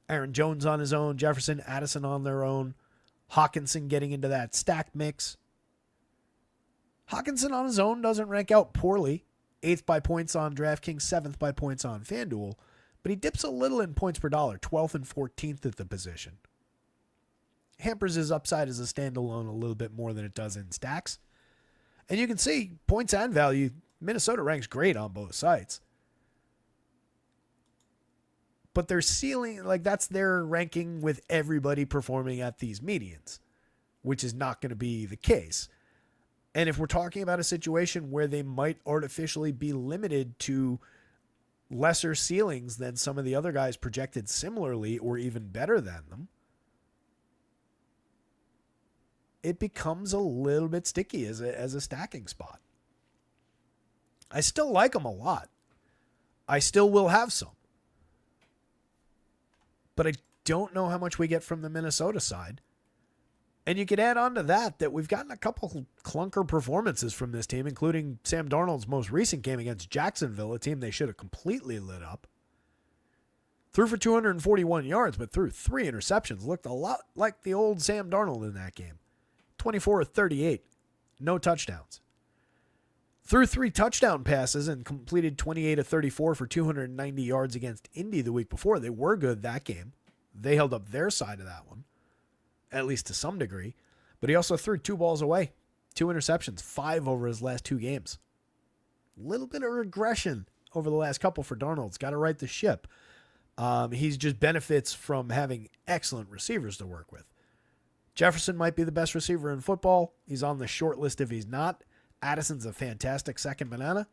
Aaron Jones on his own, Jefferson, Addison on their own, Hawkinson getting into that stack mix. Hawkinson on his own doesn't rank out poorly. 8th by points on DraftKings, 7th by points on FanDuel, but he dips a little in points per dollar, 12th and 14th at the position. Hampers his upside as a standalone a little bit more than it does in stacks. And you can see points and value, Minnesota ranks great on both sites. But their ceiling, like that's their ranking with everybody performing at these medians, which is not going to be the case. And if we're talking about a situation where they might artificially be limited to lesser ceilings than some of the other guys projected similarly or even better than them, it becomes a little bit sticky as a stacking spot. I still like them a lot. I still will have some. But I don't know how much we get from the Minnesota side. And you could add on to that we've gotten a couple clunker performances from this team, including Sam Darnold's most recent game against Jacksonville, a team they should have completely lit up. Threw for 241 yards, but threw 3 interceptions. Looked a lot like the old Sam Darnold in that game. 24 of 38. No touchdowns. Threw 3 touchdown passes and completed 28 of 34 for 290 yards against Indy the week before. They were good that game. They held up their side of that one, at least to some degree. But he also threw 2 balls away, 2 interceptions, 5 over his last 2 games. Little bit of regression over the last couple for Darnold. It's got to right the ship. He just benefits from having excellent receivers to work with. Jefferson might be the best receiver in football. He's on the short list if he's not. Addison's a fantastic second banana.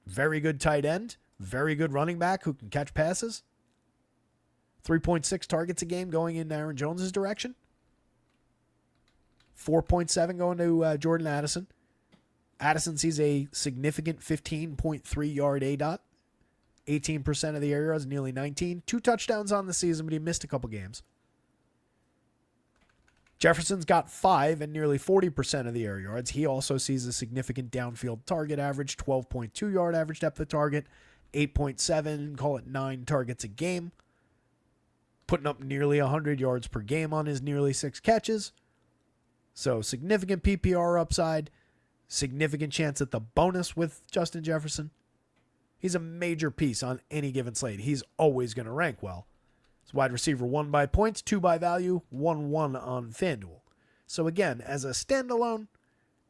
Very good tight end. Very good running back who can catch passes. 3.6 targets a game going in Aaron Jones' direction. 4.7 going to Jordan Addison. Addison sees a significant 15.3 yard ADOT. 18% of the air yards, nearly 19. 2 touchdowns on the season, but he missed a couple games. Jefferson's got 5 and nearly 40% of the air yards. He also sees a significant downfield target average, 12.2 yard average depth of target, 8.7, call it 9 targets a game. Putting up nearly 100 yards per game on his nearly 6 catches. So significant PPR upside, significant chance at the bonus with Justin Jefferson. He's a major piece on any given slate. He's always going to rank well. It's wide receiver 1 by points, 2 by value, 1-1 on FanDuel. So again, as a standalone,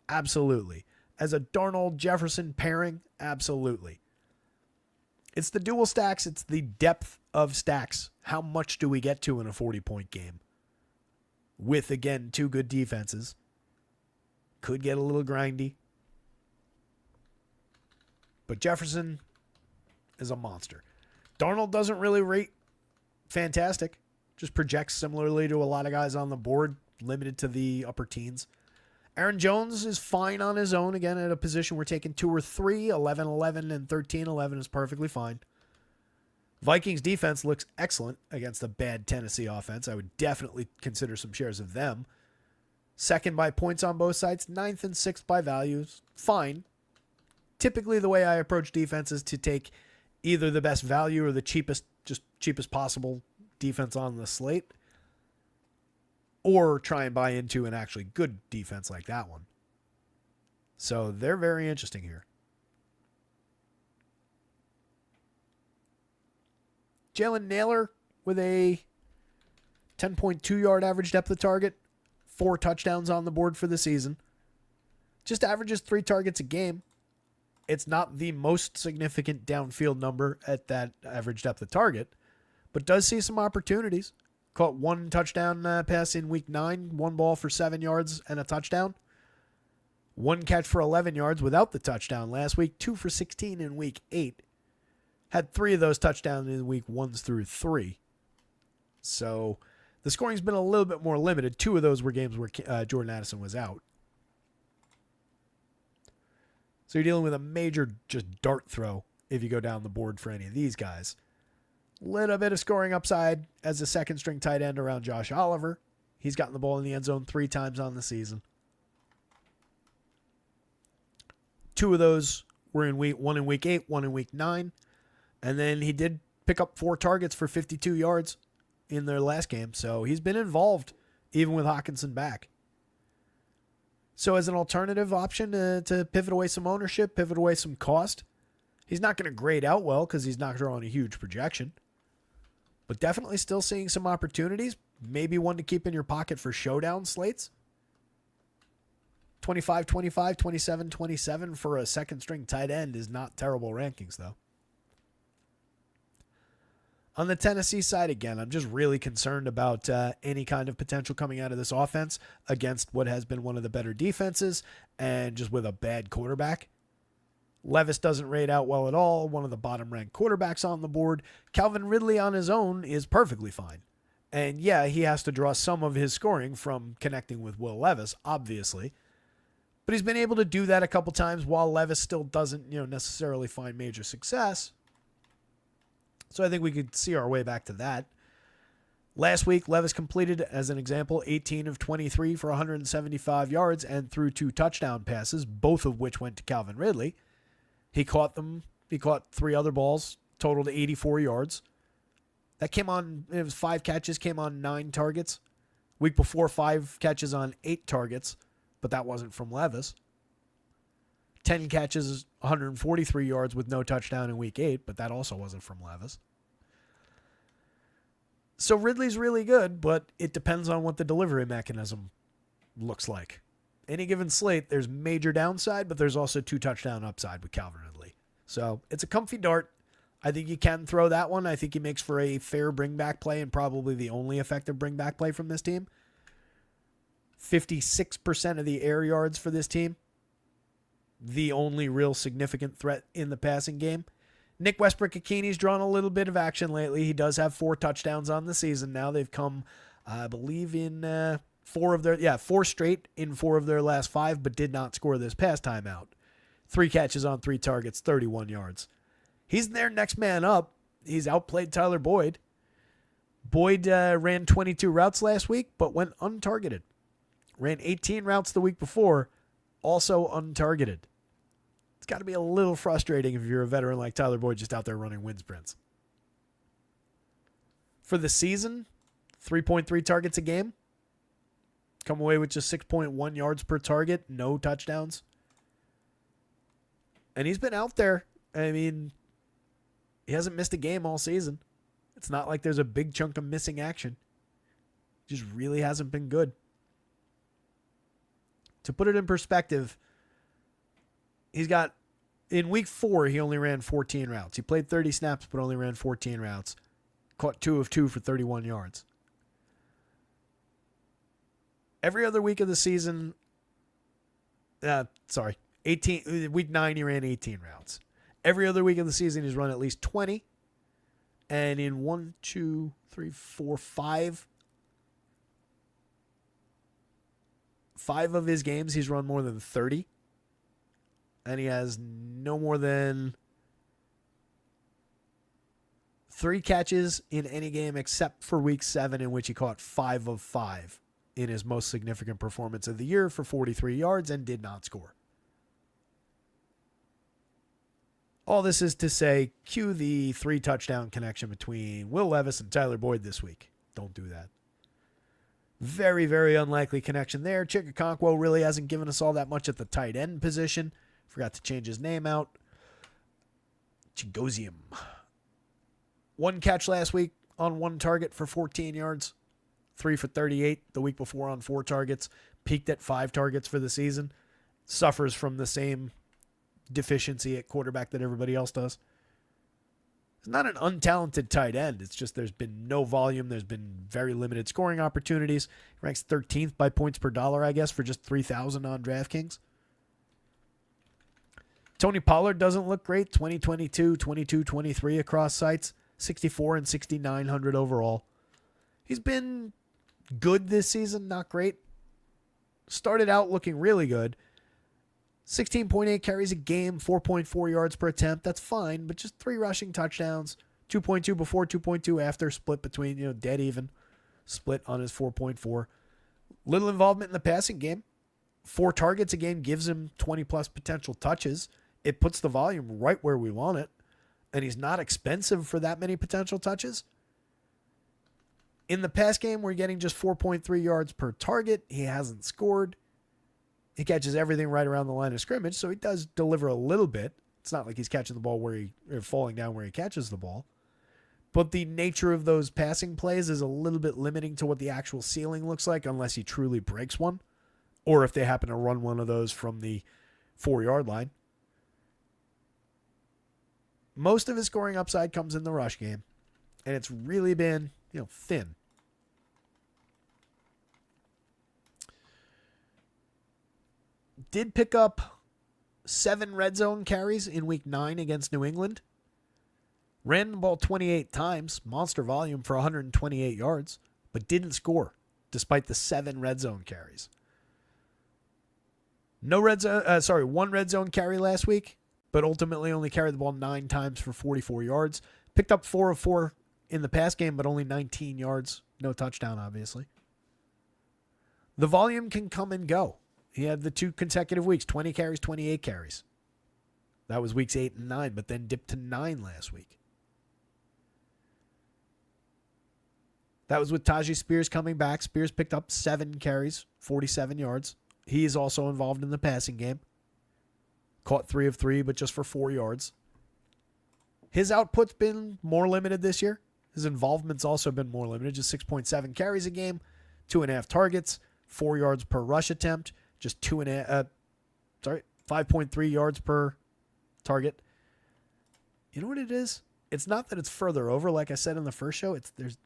absolutely. As a Darnold-Jefferson pairing, absolutely. It's the dual stacks. It's the depth of stacks. How much do we get to in a 40-point game? With, again, 2 good defenses. Could get a little grindy. But Jefferson is a monster. Darnold doesn't really rate fantastic. Just projects similarly to a lot of guys on the board, limited to the upper teens. Aaron Jones is fine on his own. Again, at a position we're taking 2 or 3. 11-11 and 13-11 is perfectly fine. Vikings defense looks excellent against a bad Tennessee offense. I would definitely consider some shares of them. 2nd by points on both sides. 9th and 6th by values. Fine. Typically the way I approach defense is to take either the best value or the cheapest possible defense on the slate, or try and buy into an actually good defense like that one. So they're very interesting here. Jalen Naylor with a 10.2 yard average depth of target, 4 touchdowns on the board for the season. Just averages 3 targets a game. It's not the most significant downfield number at that average depth of target, but does see some opportunities. Caught 1 touchdown pass in week 9, 1 ball for 7 yards and a touchdown. 1 catch for 11 yards without the touchdown last week, 2 for 16 in week 8. Had 3 of those touchdowns in week 1s through 3. So the scoring's been a little bit more limited. 2 of those were games where Jordan Addison was out. So you're dealing with a major just dart throw if you go down the board for any of these guys. Little bit of scoring upside as a second string tight end around Josh Oliver. He's gotten the ball in the end zone 3 times on the season. 2 of those were in one in week 8, 1 in week 9. And then he did pick up 4 targets for 52 yards in their last game. So he's been involved even with Hockenson back. So as an alternative option to pivot away some ownership, pivot away some cost, he's not going to grade out well because he's not drawing a huge projection. But definitely still seeing some opportunities. Maybe one to keep in your pocket for showdown slates. 25, 25, 27, 27 for a second string tight end is not terrible rankings, though. On the Tennessee side, again, I'm just really concerned about any kind of potential coming out of this offense against what has been one of the better defenses and just with a bad quarterback. Levis doesn't rate out well at all, one of the bottom-ranked quarterbacks on the board. Calvin Ridley on his own is perfectly fine. And yeah, he has to draw some of his scoring from connecting with Will Levis, obviously. But he's been able to do that a couple times while Levis still doesn't, necessarily find major success. So I think we could see our way back to that. Last week, Levis completed, as an example, 18 of 23 for 175 yards and threw 2 touchdown passes, both of which went to Calvin Ridley. He caught them. He caught 3 other balls, totaled 84 yards. That came on, it was 5 catches, came on 9 targets. Week before, 5 catches on 8 targets, but that wasn't from Levis. 10 catches, 143 yards with no touchdown in week 8, but that also wasn't from Levis. So Ridley's really good, but it depends on what the delivery mechanism looks like. Any given slate, there's major downside, but there's also 2 touchdown upside with Calvin Ridley. So it's a comfy dart. I think you can throw that one. I think he makes for a fair bring-back play and probably the only effective bring-back play from this team. 56% of the air yards for this team. The only real significant threat in the passing game. Nick Westbrook-Ikhini's drawn a little bit of action lately. He does have 4 touchdowns on the season now. They've come, I believe, in 4 straight in 4 of their last 5, but did not score this past time out. 3 catches on 3 targets, 31 yards. He's their next man up. He's outplayed Tyler Boyd. Boyd ran 22 routes last week, but went untargeted. Ran 18 routes the week before, also untargeted. It's got to be a little frustrating if you're a veteran like Tyler Boyd just out there running wind sprints. For the season, 3.3 targets a game. Come away with just 6.1 yards per target, no touchdowns. And he's been out there. I mean, he hasn't missed a game all season. It's not like there's a big chunk of missing action. Just really hasn't been good. To put it in perspective, he's got, in week 4, he only ran 14 routes. He played 30 snaps, but only ran 14 routes. Caught 2 of 2 for 31 yards. Every other week of the season, week 9, he ran 18 routes. Every other week of the season, he's run at least 20. And in 5 of his games, he's run more than 30. And he has no more than 3 catches in any game except for week 7, in which he caught 5 of 5 in his most significant performance of the year for 43 yards and did not score. All this is to say, cue the 3 touchdown connection between Will Levis and Tyler Boyd this week. Don't do that. Very, very unlikely connection there. Chikakonkwo really hasn't given us all that much at the tight end position. Forgot to change his name out. Chigozium. 1 catch last week on 1 target for 14 yards. 3 for 38 the week before on 4 targets. Peaked at 5 targets for the season. Suffers from the same deficiency at quarterback that everybody else does. It's not an untalented tight end. It's just there's been no volume. There's been very limited scoring opportunities. He ranks 13th by points per dollar, I guess, for just 3,000 on DraftKings. Tony Pollard doesn't look great. 2022, 22-23 across sites. 64 and 6,900 overall. He's been good this season, not great. Started out looking really good. 16.8 carries a game, 4.4 yards per attempt. That's fine, but just 3 rushing touchdowns. 2.2 before, 2.2 after, split between, dead even. Split on his 4.4. Little involvement in the passing game. 4 targets a game gives him 20-plus potential touches. It puts the volume right where we want it. And he's not expensive for that many potential touches. In the pass game, we're getting just 4.3 yards per target. He hasn't scored. He catches everything right around the line of scrimmage, so he does deliver a little bit. It's not like he's catching the ball or falling down where he catches the ball. But the nature of those passing plays is a little bit limiting to what the actual ceiling looks like unless he truly breaks one or if they happen to run one of those from the 4-yard line. Most of his scoring upside comes in the rush game, and it's really been, thin. Did pick up 7 red zone carries in week 9 against New England. Ran the ball 28 times, monster volume for 128 yards, but didn't score despite the 7 red zone carries. One red zone carry last week, but ultimately only carried the ball 9 times for 44 yards. Picked up 4 of 4 in the pass game, but only 19 yards. No touchdown, obviously. The volume can come and go. He had the 2 consecutive weeks, 20 carries, 28 carries. That was weeks 8 and 9, but then dipped to 9 last week. That was with Tajay Spears coming back. Spears picked up 7 carries, 47 yards. He is also involved in the passing game. Caught 3 of 3, but just for 4 yards. His output's been more limited this year. His involvement's also been more limited. Just 6.7 carries a game, 2.5 targets, 4 yards per rush attempt, just 5.3 yards per target. You know what it is? It's not that it's further over, like I said in the first show. There's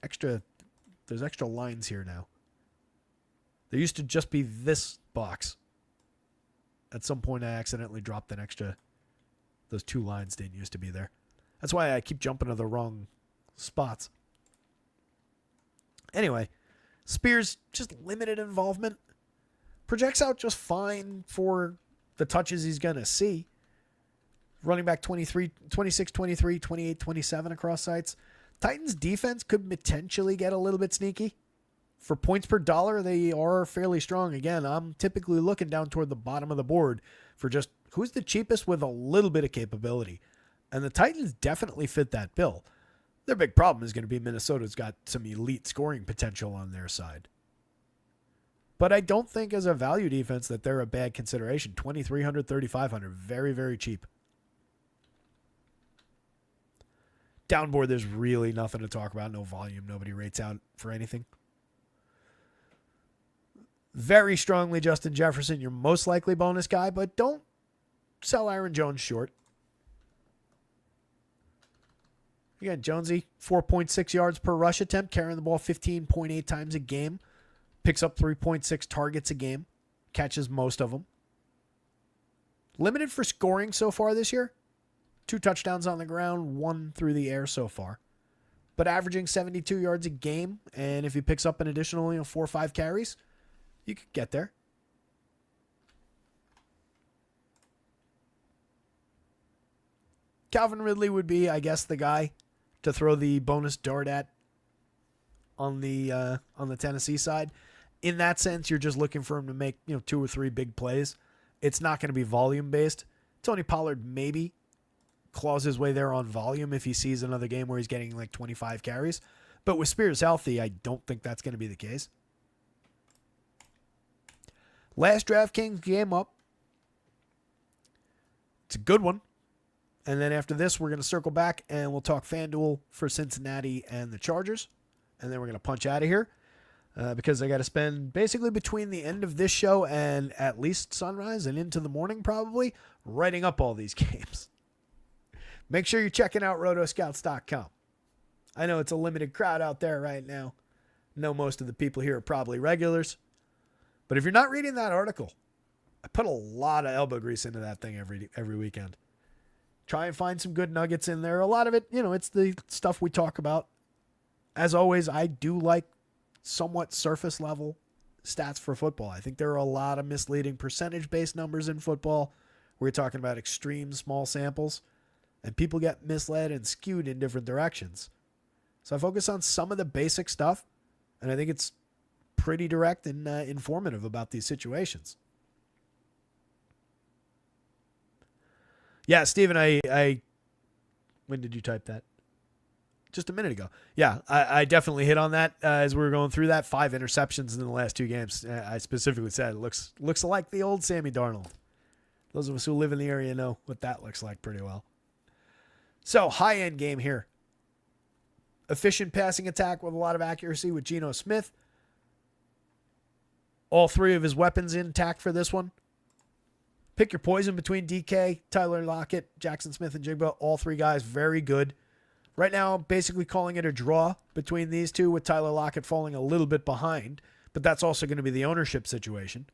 extra lines here now. There used to just be this box. At some point, I accidentally dropped those 2 lines didn't used to be there. That's why I keep jumping to the wrong spots. Anyway, Spears, just limited involvement. Projects out just fine for the touches he's going to see. Running back 26, 23, 28, 27 across sites. Titans defense could potentially get a little bit sneaky. For points per dollar, they are fairly strong. Again, I'm typically looking down toward the bottom of the board for just who's the cheapest with a little bit of capability. And the Titans definitely fit that bill. Their big problem is going to be Minnesota's got some elite scoring potential on their side. But I don't think as a value defense that they're a bad consideration. 2,300, 3,500, very, very cheap. Downboard, there's really nothing to talk about. No volume. Nobody rates out for anything. Very strongly Justin Jefferson, your most likely bonus guy, but don't sell Aaron Jones short. Again, Jonesy, 4.6 yards per rush attempt, carrying the ball 15.8 times a game. Picks up 3.6 targets a game. Catches most of them. Limited for scoring so far this year. 2 touchdowns on the ground, 1 through the air so far. But averaging 72 yards a game, and if he picks up an additional 4 or 5 carries, you could get there. Calvin Ridley would be, I guess, the guy to throw the bonus dart at on the Tennessee side. In that sense, you're just looking for him to make 2 or 3 big plays. It's not going to be volume based. Tony Pollard maybe claws his way there on volume if he sees another game where he's getting like 25 carries. But with Spears healthy, I don't think that's going to be the case. Last DraftKings game up. It's a good one. And then after this, we're going to circle back and we'll talk FanDuel for Cincinnati and the Chargers. And then we're going to punch out of here because I got to spend basically between the end of this show and at least sunrise and into the morning probably writing up all these games. Make sure you're checking out rotoscouts.com. I know it's a limited crowd out there right now. I know most of the people here are probably regulars. But if you're not reading that article, I put a lot of elbow grease into that thing every weekend. Try and find some good nuggets in there. A lot of it, it's the stuff we talk about. As always, I do like somewhat surface level stats for football. I think there are a lot of misleading percentage-based numbers in football. We're talking about extreme small samples, and people get misled and skewed in different directions. So I focus on some of the basic stuff, and I think it's pretty direct and informative about these situations. Yeah, Steven, I when did you type that? Just a minute ago. Yeah, I definitely hit on that as we were going through that. 5 interceptions in the last 2 games. I specifically said it looks like the old Sammy Darnold. Those of us who live in the area know what that looks like pretty well. So, high-end game here. Efficient passing attack with a lot of accuracy with Geno Smith. All three of his weapons intact for this one. Pick your poison between DK, Tyler Lockett, Jackson Smith, and Jigba. All three guys very good. Right now, basically calling it a draw between these two, with Tyler Lockett falling a little bit behind, but that's also going to be the ownership situation.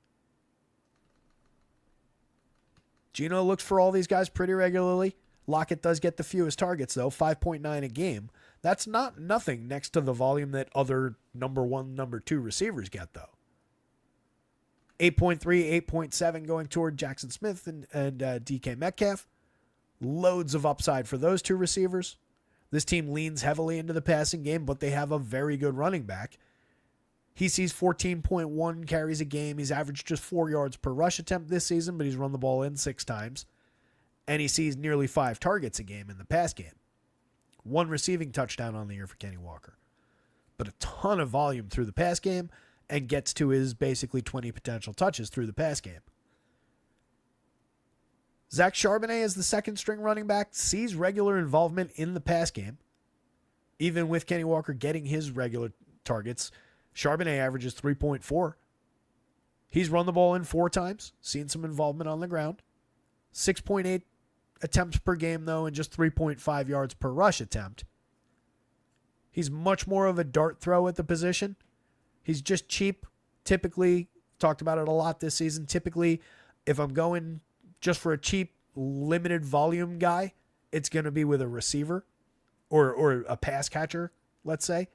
Geno looks for all these guys pretty regularly. Lockett does get the fewest targets, though, 5.9 a game. That's not nothing next to the volume that other number one, number two receivers get, though. 8.3, 8.7 going toward Jackson Smith and DK Metcalf. Loads of upside for those two receivers. This team leans heavily into the passing game, but they have a very good running back. He sees 14.1 carries a game. He's averaged just 4 yards per rush attempt this season, but he's run the ball in 6 times. And he sees nearly 5 targets a game in the pass game. 1 receiving touchdown on the year for Kenny Walker. But a ton of volume through the pass game, and gets to his basically 20 potential touches through the pass game. Zach Charbonnet is the second string running back, sees regular involvement in the pass game. Even with Kenny Walker getting his regular targets, Charbonnet averages 3.4. He's run the ball in 4 times, seen some involvement on the ground. 6.8 attempts per game, though, and just 3.5 yards per rush attempt. He's much more of a dart throw at the position. He's just cheap. Typically, talked about it a lot this season. Typically, if I'm going just for a cheap, limited volume guy, it's going to be with a receiver or a pass catcher, let's say.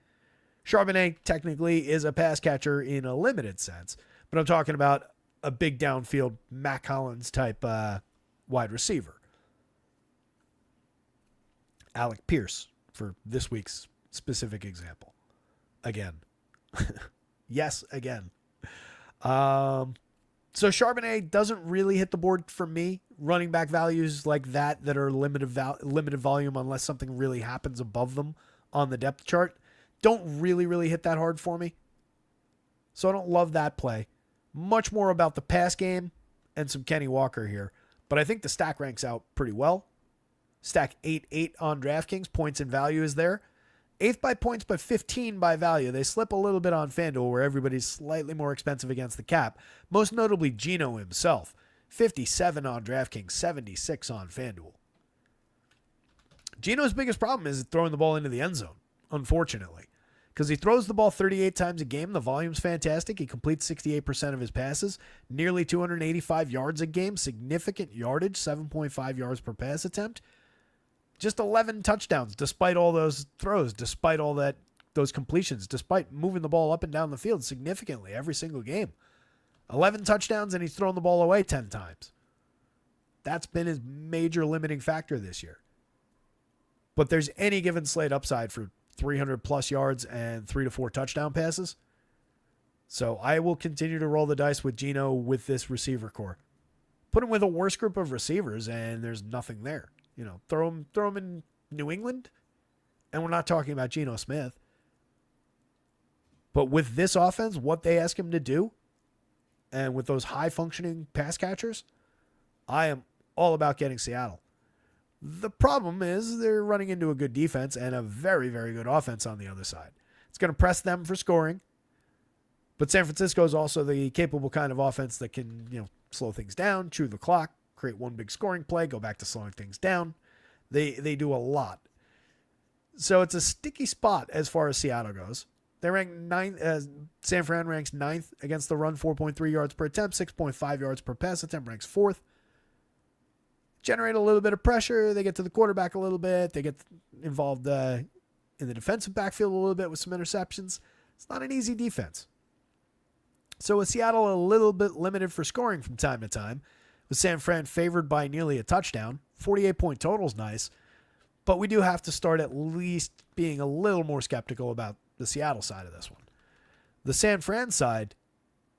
Charbonnet technically is a pass catcher in a limited sense, but I'm talking about a big downfield Mac Hollins type wide receiver. Alec Pierce for this week's specific example. Again. Yes, again. So Charbonnet doesn't really hit the board for me. Running back values like that are limited volume unless something really happens above them on the depth chart don't really hit that hard for me. So I don't love that play. Much more about the pass game and some Kenny Walker here. But I think the stack ranks out pretty well. Stack 8-8 on DraftKings. Points and value is there. 8th by points, but 15 by value. They slip a little bit on FanDuel, where everybody's slightly more expensive against the cap. Most notably, Geno himself. 57 on DraftKings, 76 on FanDuel. Geno's biggest problem is throwing the ball into the end zone, unfortunately. Because he throws the ball 38 times a game. The volume's fantastic. He completes 68% of his passes. Nearly 285 yards a game. Significant yardage, 7.5 yards per pass attempt. Just 11 touchdowns, despite all those throws, despite all those completions, despite moving the ball up and down the field significantly every single game. 11 touchdowns, and he's thrown the ball away 10 times. That's been his major limiting factor this year. But there's any given slate upside for 300-plus yards and 3 to 4 touchdown passes. So I will continue to roll the dice with Geno with this receiver core. Put him with a worse group of receivers, and there's nothing there. You know, throw him in New England, and we're not talking about Geno Smith. But with this offense, what they ask him to do, and with those high-functioning pass catchers, I am all about getting Seattle. The problem is they're running into a good defense and a very, very good offense on the other side. It's going to press them for scoring, but San Francisco is also the capable kind of offense that can, slow things down, chew the clock, create one big scoring play, go back to slowing things down. They do a lot. So it's a sticky spot as far as Seattle goes. They rank 9th. San Fran ranks 9th against the run, 4.3 yards per attempt, 6.5 yards per pass attempt, ranks 4th. Generate a little bit of pressure. They get to the quarterback a little bit. They get involved in the defensive backfield a little bit with some interceptions. It's not an easy defense. So with Seattle a little bit limited for scoring from time to time, with San Fran favored by nearly a touchdown, 48-point total is nice, but we do have to start at least being a little more skeptical about the Seattle side of this one. The San Fran side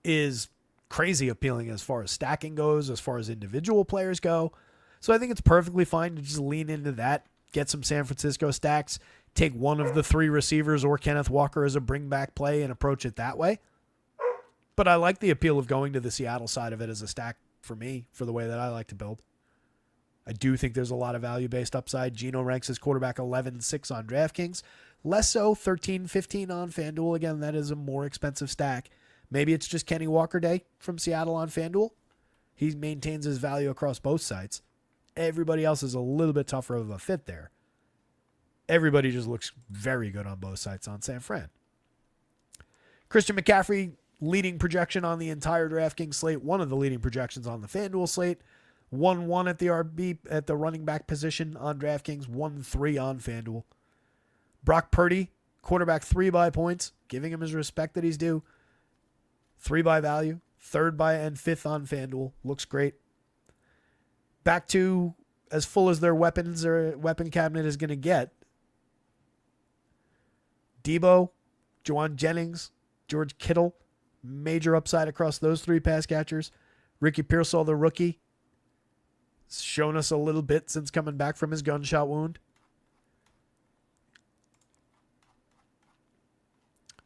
is crazy appealing as far as stacking goes, as far as individual players go. So I think it's perfectly fine to just lean into that, get some San Francisco stacks, take one of the 3 receivers or Kenneth Walker as a bring back play and approach it that way. But I like the appeal of going to the Seattle side of it as a stack for me, for the way that I like to build. I do think there's a lot of value-based upside. Geno ranks as quarterback 11-6 on DraftKings. Less so, 13-15 on FanDuel. Again, that is a more expensive stack. Maybe it's just Kenny Walker Day from Seattle on FanDuel. He maintains his value across both sites. Everybody else is a little bit tougher of a fit there. Everybody just looks very good on both sites on San Fran. Christian McCaffrey, leading projection on the entire DraftKings slate. One of the leading projections on the FanDuel slate. 1-1 at the RB at the running back position on DraftKings. 1-3 on FanDuel. Brock Purdy, quarterback 3 by points, giving him his respect that he's due. 3 by value, 3rd by and 5th on FanDuel. Looks great. Back to as full as their weapon cabinet is going to get. Debo, Juwan Jennings, George Kittle, major upside across those 3 pass catchers. Ricky Pearsall, the rookie, shown us a little bit since coming back from his gunshot wound.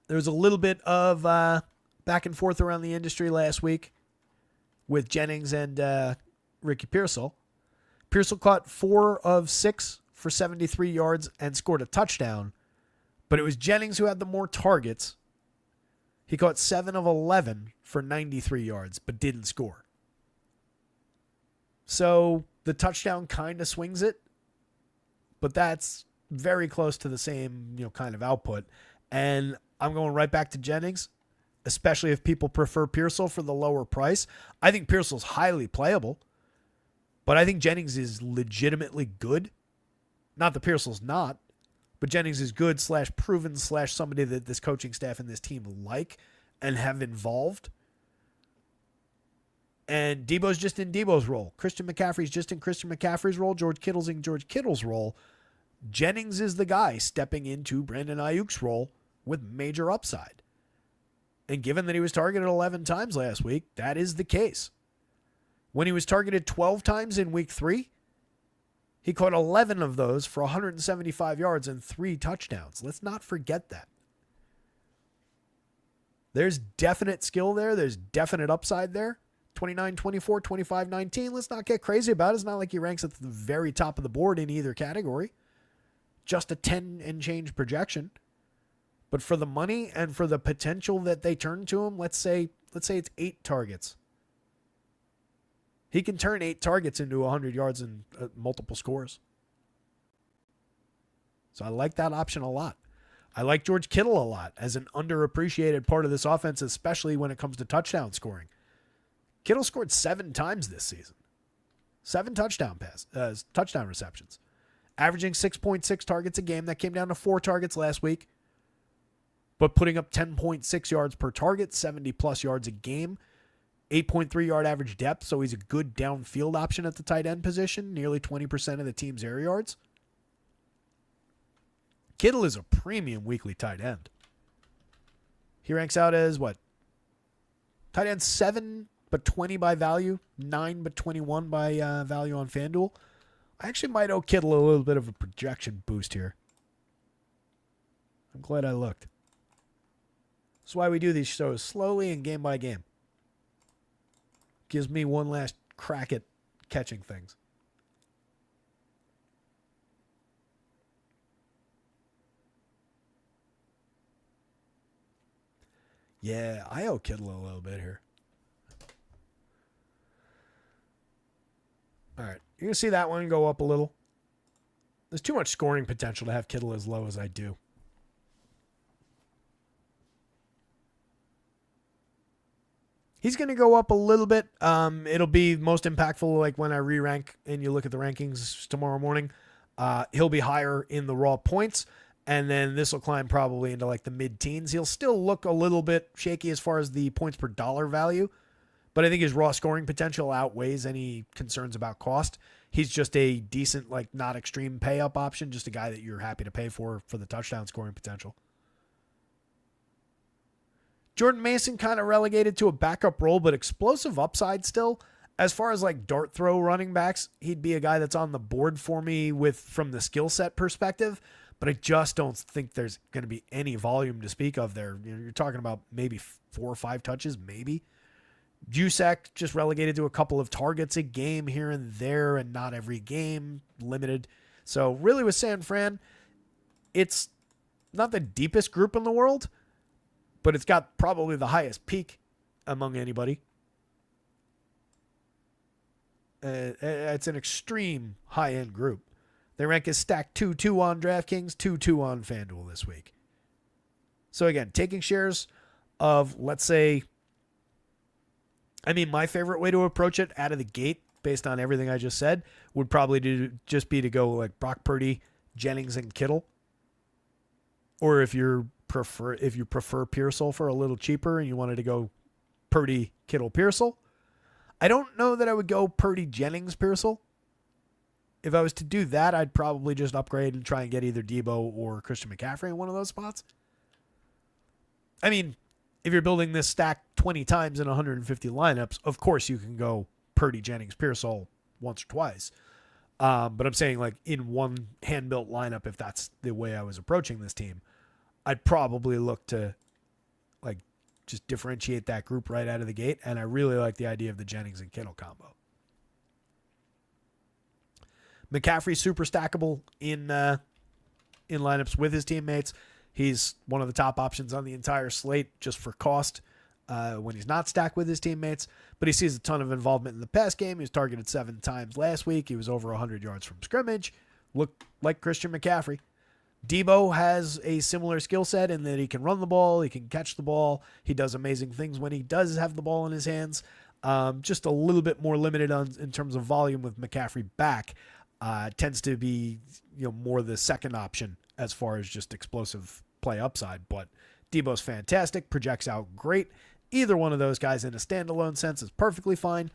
There was a little bit of back and forth around the industry last week with Jennings and Ricky Pearsall. Pearsall caught 4 of 6 for 73 yards and scored a touchdown, but it was Jennings who had the more targets. He caught 7 of 11 for 93 yards, but didn't score. So the touchdown kind of swings it, but that's very close to the same, kind of output. And I'm going right back to Jennings, especially if people prefer Pearsall for the lower price. I think Pearsall's highly playable, but I think Jennings is legitimately good. Not that Pearsall's not, but Jennings is good / proven / somebody that this coaching staff and this team like and have involved. And Debo's just in Debo's role. Christian McCaffrey's just in Christian McCaffrey's role. George Kittle's in George Kittle's role. Jennings is the guy stepping into Brandon Ayuk's role with major upside. And given that he was targeted 11 times last week, that is the case. When he was targeted 12 times in week 3, he caught 11 of those for 175 yards and 3 touchdowns. Let's not forget that. There's definite skill there. There's definite upside there. 29-24, 25-19. Let's not get crazy about it. It's not like he ranks at the very top of the board in either category. Just a 10 and change projection. But for the money and for the potential that they turn to him, let's say it's 8 targets. He can turn 8 targets into 100 yards and multiple scores. So I like that option a lot. I like George Kittle a lot as an underappreciated part of this offense, especially when it comes to touchdown scoring. Kittle scored 7 times this season. 7 touchdown receptions. Averaging 6.6 targets a game. That came down to 4 targets last week. But putting up 10.6 yards per target, 70-plus yards a game. 8.3 yard average depth, so he's a good downfield option at the tight end position. Nearly 20% of the team's air yards. Kittle is a premium weekly tight end. He ranks out as what? Tight end 7, but 20 by value. 9, but 21 by value on FanDuel. I actually might owe Kittle a little bit of a projection boost here. I'm glad I looked. That's why we do these shows slowly and game by game. Gives me one last crack at catching things. Yeah, I owe Kittle a little bit here. All right, you're going to see that one go up a little. There's too much scoring potential to have Kittle as low as I do. He's going to go up a little bit. It'll be most impactful like when I re-rank and you look at the rankings tomorrow morning. He'll be higher in the raw points, and then this will climb probably into like the mid-teens. He'll still look a little bit shaky as far as the points per dollar value, but I think his raw scoring potential outweighs any concerns about cost. He's just a decent, like not extreme pay-up option, just a guy that you're happy to pay for the touchdown scoring potential. Jordan Mason kind of relegated to a backup role, but explosive upside still. As far as like dart throw running backs, he'd be a guy that's on the board for me from the skill set perspective, but I just don't think there's going to be any volume to speak of there. You're talking about maybe 4 or 5 touches, maybe. Juszczyk just relegated to a couple of targets a game here and there, and not every game, limited. So really with San Fran, it's not the deepest group in the world, but it's got probably the highest peak among anybody. It's an extreme high-end group. They rank as stacked 2-2 on DraftKings, 2-2 on FanDuel this week. So again, taking shares of, let's say, my favorite way to approach it out of the gate, based on everything I just said, would probably just be to go like Brock Purdy, Jennings, and Kittle. Or if you prefer Pearsall for a little cheaper and you wanted to go Purdy, Kittle, Pearsall. I don't know that I would go Purdy, Jennings, Pearsall. If I was to do that, I'd probably just upgrade and try and get either Debo or Christian McCaffrey in one of those spots. I mean, if you're building this stack 20 times in 150 lineups, of course you can go Purdy, Jennings, Pearsall once or twice. But I'm saying like in one hand-built lineup, if that's the way I was approaching this team, I'd probably look to like just differentiate that group right out of the gate. And I really like the idea of the Jennings and Kittle combo. McCaffrey's super stackable in lineups with his teammates. He's one of the top options on the entire slate just for cost when he's not stacked with his teammates. But he sees a ton of involvement in the pass game. He was targeted 7 times last week. He was over 100 yards from scrimmage. Looked like Christian McCaffrey. Debo has a similar skill set in that he can run the ball. He can catch the ball. He does amazing things when he does have the ball in his hands. Just a little bit more limited in terms of volume with McCaffrey back. Tends to be more the second option as far as just explosive play upside. But Debo's fantastic, projects out great. Either one of those guys in a standalone sense is perfectly fine.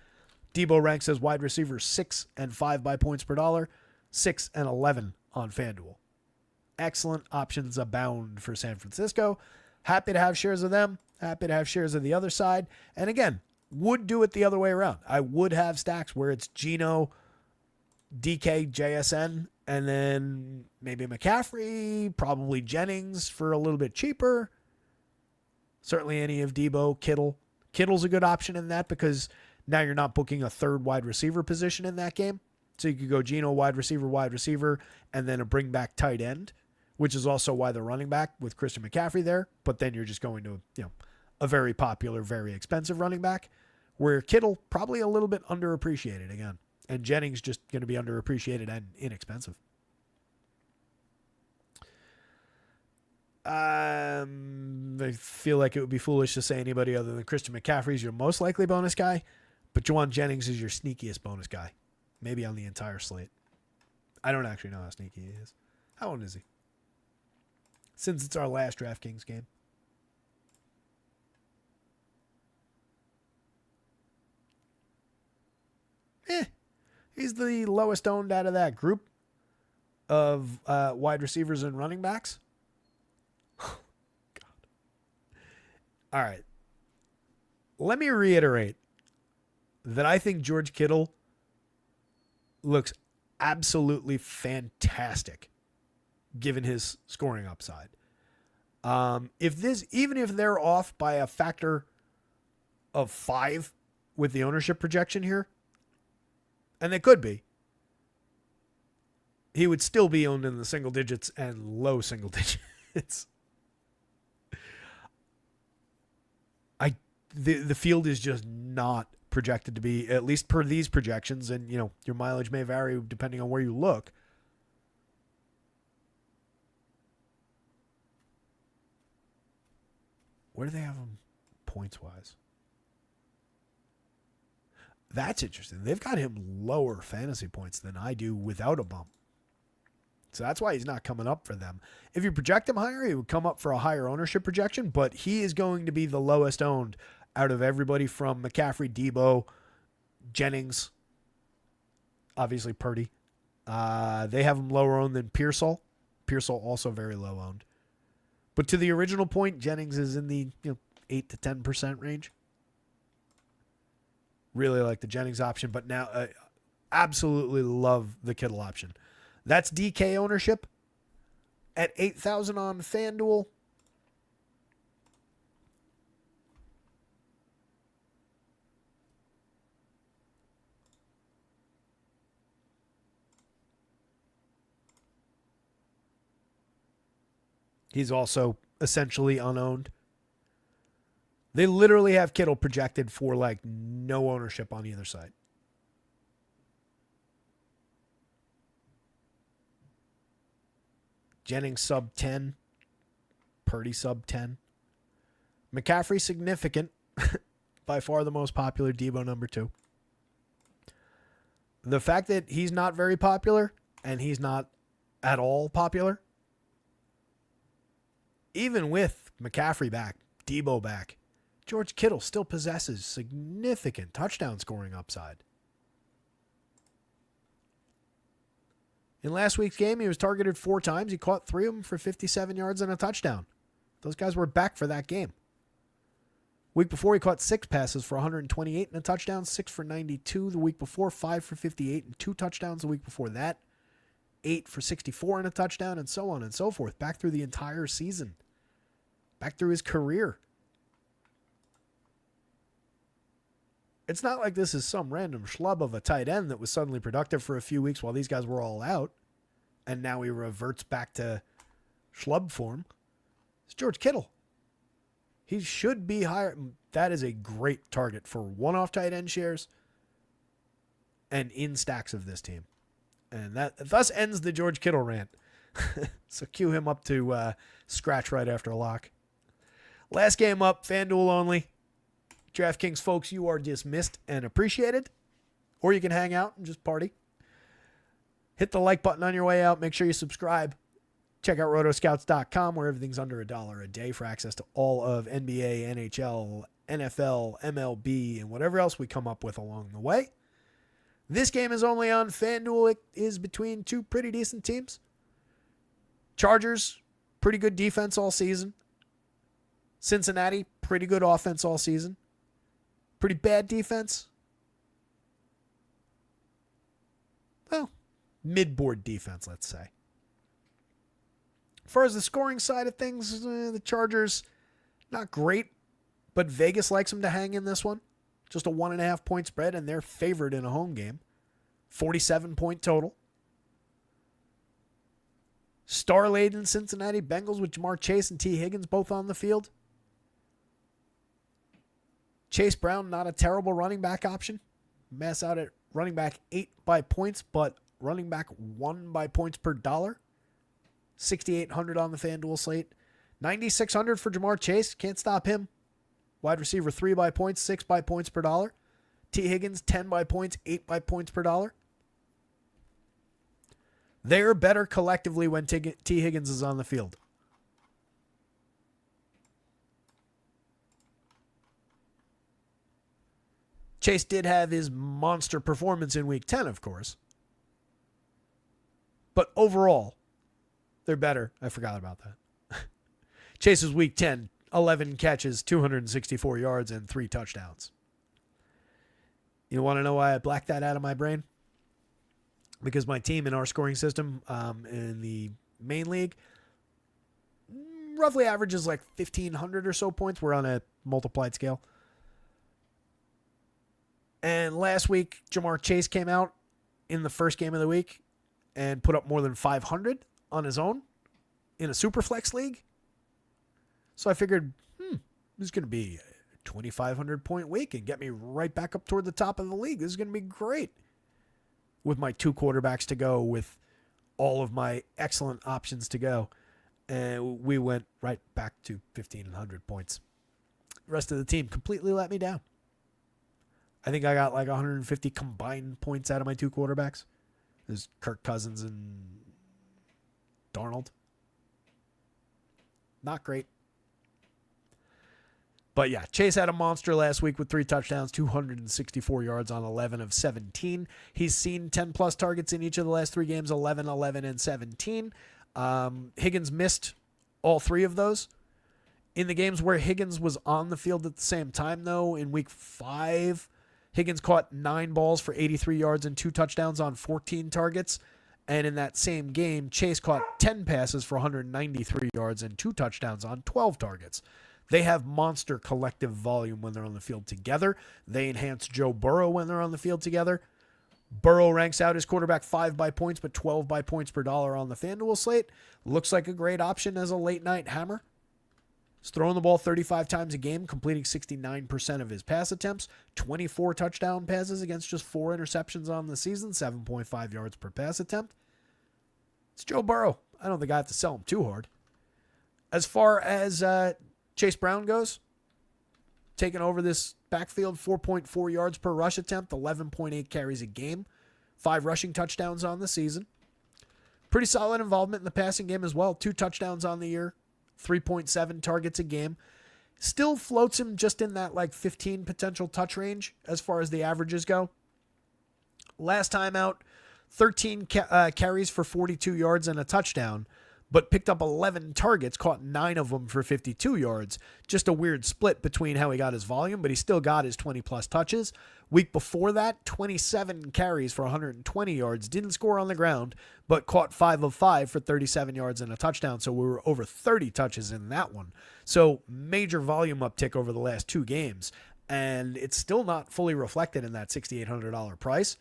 Debo ranks as wide receiver 6 and 5 by points per dollar, 6 and 11 on FanDuel. Excellent options abound for San Francisco. Happy to have shares of them. Happy to have shares of the other side. And again, would do it the other way around. I would have stacks where it's Geno, DK, JSN, and then maybe McCaffrey, probably Jennings for a little bit cheaper. Certainly any of Debo, Kittle. Kittle's a good option in that because now you're not booking a third wide receiver position in that game. So you could go Geno, wide receiver, and then a bring back tight end, which is also why they're running back with Christian McCaffrey there. But then you're just going to, a very popular, very expensive running back, where Kittle probably a little bit underappreciated again. And Jennings just going to be underappreciated and inexpensive. I feel like it would be foolish to say anybody other than Christian McCaffrey is your most likely bonus guy, but Juwan Jennings is your sneakiest bonus guy. Maybe on the entire slate. I don't actually know how sneaky he is. How old is he? Since it's our last DraftKings game. He's the lowest owned out of that group of wide receivers and running backs. God. All right. Let me reiterate that I think George Kittle looks absolutely fantastic given his scoring upside. Even if they're off by a factor of 5 with the ownership projection here, and they could be, he would still be owned in the single digits and low single digits. The field is just not projected to be, at least per these projections, and your mileage may vary depending on where you look. Where do they have him points wise? That's interesting. They've got him lower fantasy points than I do without a bump. So that's why he's not coming up for them. If you project him higher, he would come up for a higher ownership projection, but he is going to be the lowest owned out of everybody from McCaffrey, Debo, Jennings, obviously Purdy. They have him lower owned than Pearsall. Pearsall also very low owned. But to the original point, Jennings is in the 8 to 10% range. Really like the Jennings option, but now absolutely love the Kittle option. That's DK ownership at 8,000 on FanDuel. He's also essentially unowned. They literally have Kittle projected for like no ownership on either side. Jennings sub 10. Purdy sub 10. McCaffrey significant. By far the most popular. Debo number 2. The fact that he's not very popular and he's not at all popular, even with McCaffrey back, Debo back, George Kittle still possesses significant touchdown scoring upside. In last week's game, he was targeted 4 times. He caught 3 of them for 57 yards and a touchdown. Those guys were back for that game. Week before, he caught 6 passes for 128 and a touchdown, 6 for 92 the week before, 5 for 58 and 2 touchdowns the week before that, 8 for 64 and a touchdown, and so on and so forth. Back through the entire season. Back through his career. It's not like this is some random schlub of a tight end that was suddenly productive for a few weeks while these guys were all out, and now he reverts back to schlub form. It's George Kittle. He should be higher. That is a great target for one-off tight end shares and in stacks of this team. And that thus ends the George Kittle rant. So cue him up to scratch right after a lock. Last game up, FanDuel only. DraftKings folks, you are dismissed and appreciated. Or you can hang out and just party. Hit the like button on your way out. Make sure you subscribe. Check out rotoscouts.com where everything's under $1 a day for access to all of NBA, NHL, NFL, MLB, and whatever else we come up with along the way. This game is only on FanDuel. It is between 2 pretty decent teams. Chargers, pretty good defense all season. Cincinnati, pretty good offense all season. Pretty bad defense. Well, mid-board defense, let's say. As far as the scoring side of things, the Chargers, not great, but Vegas likes them to hang in this one. Just a 1.5 point spread, and they're favored in a home game. 47-point total. Star-laden Cincinnati Bengals with Jamar Chase and T. Higgins both on the field. Chase Brown, not a terrible running back option. Mass out at running back 8 by points, but running back 1 by points per dollar. 6,800 on the FanDuel slate. 9,600 for Jamar Chase. Can't stop him. Wide receiver 3 by points, 6 by points per dollar. T. Higgins 10 by points, 8 by points per dollar. They're better collectively when T. Higgins is on the field. Chase did have his monster performance in Week 10, of course. But overall, they're better. I forgot about that. Chase's Week 10, 11 catches, 264 yards, and 3 touchdowns. You want to know why I blacked that out of my brain? Because my team in our scoring system in the main league roughly averages like 1,500 or so points. We're on a multiplied scale. And last week, Jamar Chase came out in the first game of the week and put up more than 500 on his own in a Superflex league. So I figured, this is going to be a 2,500 point week and get me right back up toward the top of the league. This is going to be great. With my 2 quarterbacks to go, with all of my excellent options to go. And we went right back to 1,500 points. The rest of the team completely let me down. I think I got like 150 combined points out of my 2 quarterbacks. There's Kirk Cousins and Darnold. Not great. But yeah, Chase had a monster last week with 3 touchdowns, 264 yards on 11 of 17. He's seen 10-plus targets in each of the last 3 games, 11, 11, and 17. Higgins missed all 3 of those. In the games where Higgins was on the field at the same time, though, in Week 5, Higgins caught 9 balls for 83 yards and 2 touchdowns on 14 targets. And in that same game, Chase caught 10 passes for 193 yards and 2 touchdowns on 12 targets. They have monster collective volume when they're on the field together. They enhance Joe Burrow when they're on the field together. Burrow ranks out as quarterback 5 by points, but 12 by points per dollar on the FanDuel slate. Looks like a great option as a late night hammer. He's throwing the ball 35 times a game, completing 69% of his pass attempts, 24 touchdown passes against just 4 interceptions on the season, 7.5 yards per pass attempt. It's Joe Burrow. I don't think I have to sell him too hard. As far as Chase Brown goes, taking over this backfield, 4.4 yards per rush attempt, 11.8 carries a game, 5 rushing touchdowns on the season. Pretty solid involvement in the passing game as well. 2 touchdowns on the year, 3.7 targets a game. Still floats him just in that like 15 potential touch range as far as the averages go. Last time out, 13 carries for 42 yards and a touchdown, but picked up 11 targets, caught 9 of them for 52 yards. Just a weird split between how he got his volume, but he still got his 20-plus touches. Week before that, 27 carries for 120 yards. Didn't score on the ground, but caught 5 of 5 for 37 yards and a touchdown. So we were over 30 touches in that one. So major volume uptick over the last 2 games. And it's still not fully reflected in that $6,800 price.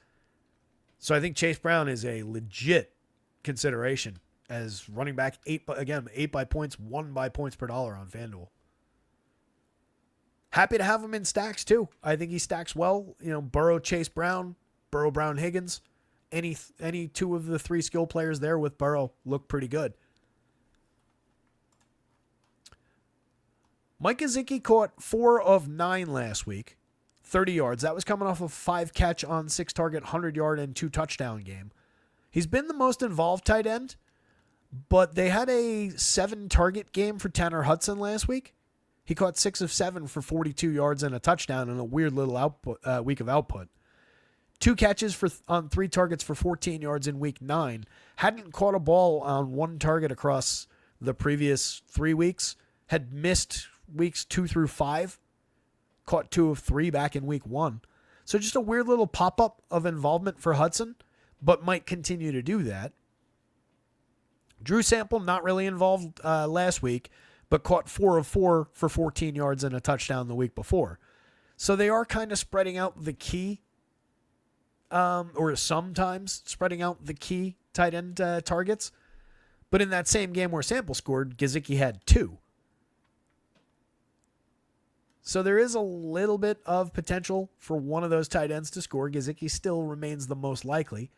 So I think Chase Brown is a legit consideration as running back 8 by points, 1 by points per dollar on FanDuel. Happy to have him in stacks too. I think he stacks well. You know, Burrow, Chase Brown, Burrow, Brown, Higgins. Any 2 of the 3 skill players there with Burrow look pretty good. Mike Gesicki caught 4 of 9 last week, 30 yards. That was coming off a 5 catch on 6 target, 100-yard and 2 touchdown game. He's been the most involved tight end, but they had a 7 target game for Tanner Hudson last week. He caught 6 of 7 for 42 yards and a touchdown and a weird little week of output. 2 catches on 3 targets for 14 yards in week 9. Hadn't caught a ball on 1 target across the previous 3 weeks. Had missed weeks 2 through 5. Caught 2 of 3 back in week 1. So just a weird little pop-up of involvement for Hudson, but might continue to do that. Drew Sample, not really involved last week, but caught 4 of 4 for 14 yards and a touchdown the week before. So they are kind of spreading out the key, or sometimes spreading out the key tight end targets. But in that same game where Sample scored, Gesicki had 2. So there is a little bit of potential for one of those tight ends to score. Gesicki still remains the most likely.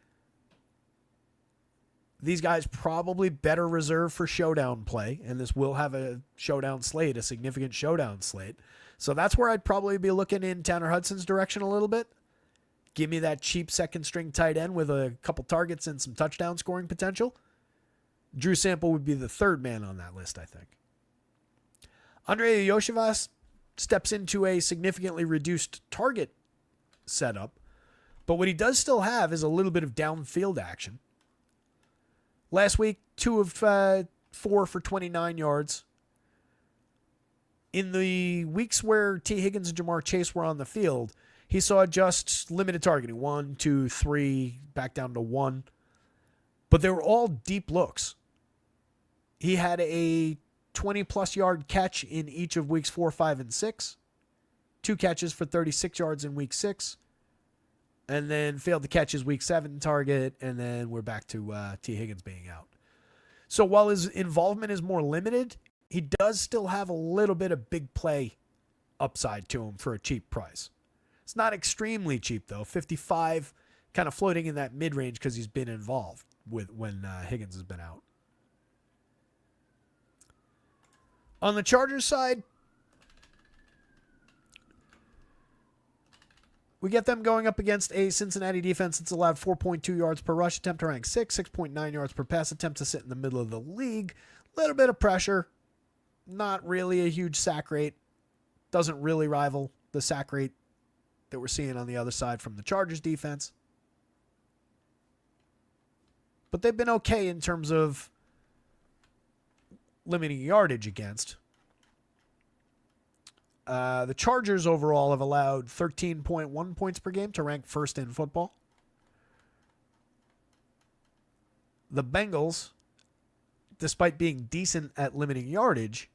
These guys probably better reserved for showdown play, and this will have a showdown slate, a significant showdown slate. So that's where I'd probably be looking in Tanner Hudson's direction a little bit. Give me that cheap second-string tight end with a couple targets and some touchdown scoring potential. Drew Sample would be the 3rd man on that list, I think. Andrei Iosivas steps into a significantly reduced target setup, but what he does still have is a little bit of downfield action. Last week, 2 of 4 for 29 yards. In the weeks where T. Higgins and Jamar Chase were on the field, he saw just limited targeting. 1, 2, 3, back down to 1. But they were all deep looks. He had a 20-plus yard catch in each of weeks 4, 5, and 6. 2 catches for 36 yards in week 6. And then failed to catch his week 7 target, and then we're back to T. Higgins being out. So while his involvement is more limited, he does still have a little bit of big play upside to him for a cheap price. It's not extremely cheap, though. 55, kind of floating in that mid-range because he's been involved with when Higgins has been out. On the Chargers side, we get them going up against a Cincinnati defense that's allowed 4.2 yards per rush attempt to rank 6, 6.9 yards per pass attempt to sit in the middle of the league. A little bit of pressure. Not really a huge sack rate. Doesn't really rival the sack rate that we're seeing on the other side from the Chargers defense. But they've been okay in terms of limiting yardage against. The Chargers overall have allowed 13.1 points per game to rank 1st in football. The Bengals, despite being decent at limiting yardage,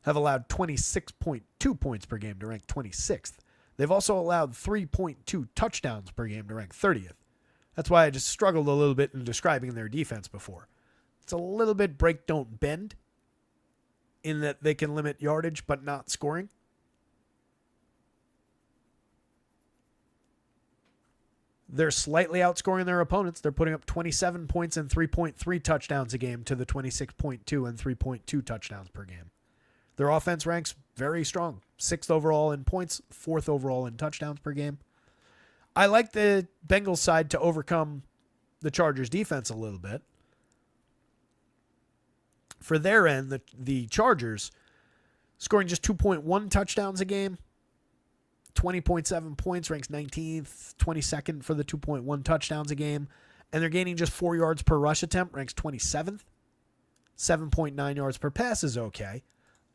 have allowed 26.2 points per game to rank 26th. They've also allowed 3.2 touchdowns per game to rank 30th. That's why I just struggled a little bit in describing their defense before. It's a little bit break, don't bend. in that they can limit yardage but not scoring. They're slightly outscoring their opponents. They're putting up 27 points and 3.3 touchdowns a game to the 26.2 and 3.2 touchdowns per game. Their offense ranks very strong. 6th overall in points, 4th overall in touchdowns per game. I like the Bengals side to overcome the Chargers defense a little bit. For their end, the Chargers scoring just 2.1 touchdowns a game, 20.7 points, ranks 19th, 22nd for the 2.1 touchdowns a game, and they're gaining just 4 yards per rush attempt, ranks 27th. 7.9 yards per pass is okay.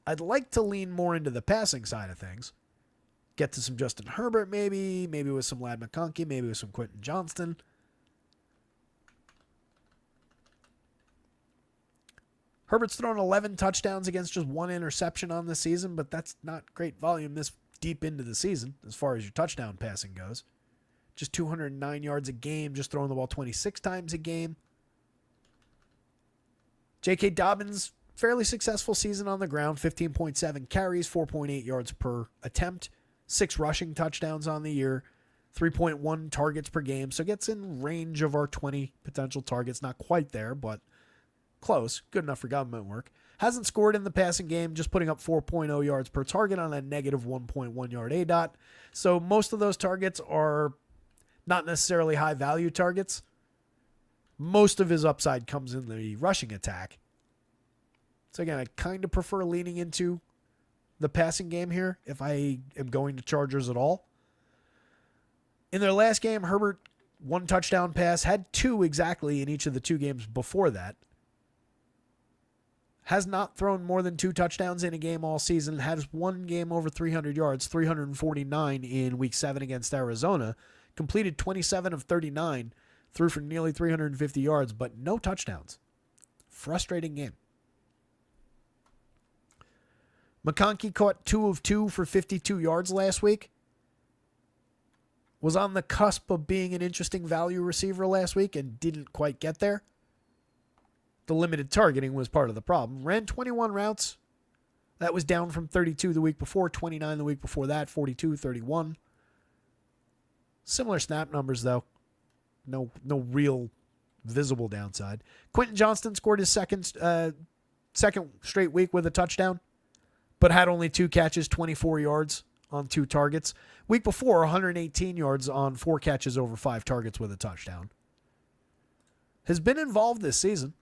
I'd like to lean more into the passing side of things. Get to some Justin Herbert maybe with some Ladd McConkey, maybe with some Quentin Johnston. Herbert's thrown 11 touchdowns against just 1 interception on the season, but that's not great volume this deep into the season as far as your touchdown passing goes. Just 209 yards a game, just throwing the ball 26 times a game. J.K. Dobbins, fairly successful season on the ground, 15.7 carries, 4.8 yards per attempt, 6 rushing touchdowns on the year, 3.1 targets per game, so gets in range of our 20 potential targets. Not quite there, but close. Good enough for government work. Hasn't scored in the passing game, just putting up 4.0 yards per target on a negative 1.1 yard ADOT. So most of those targets are not necessarily high value targets. Most of his upside comes in the rushing attack. So again, I kind of prefer leaning into the passing game here if I am going to Chargers at all. In their last game, Herbert, 1 touchdown pass, had 2 exactly in each of the 2 games before that. Has not thrown more than 2 touchdowns in a game all season. Has 1 game over 300 yards, 349 in week 7 against Arizona. Completed 27 of 39, threw for nearly 350 yards, but no touchdowns. Frustrating game. McConkey caught 2 of 2 for 52 yards last week. Was on the cusp of being an interesting value receiver last week and didn't quite get there. The limited targeting was part of the problem. Ran 21 routes. That was down from 32 the week before, 29 the week before that, 42, 31. Similar snap numbers, though. No real visible downside. Quentin Johnston scored his second straight week with a touchdown, but had only 2 catches, 24 yards on 2 targets. Week before, 118 yards on 4 catches over 5 targets with a touchdown. Has been involved this season.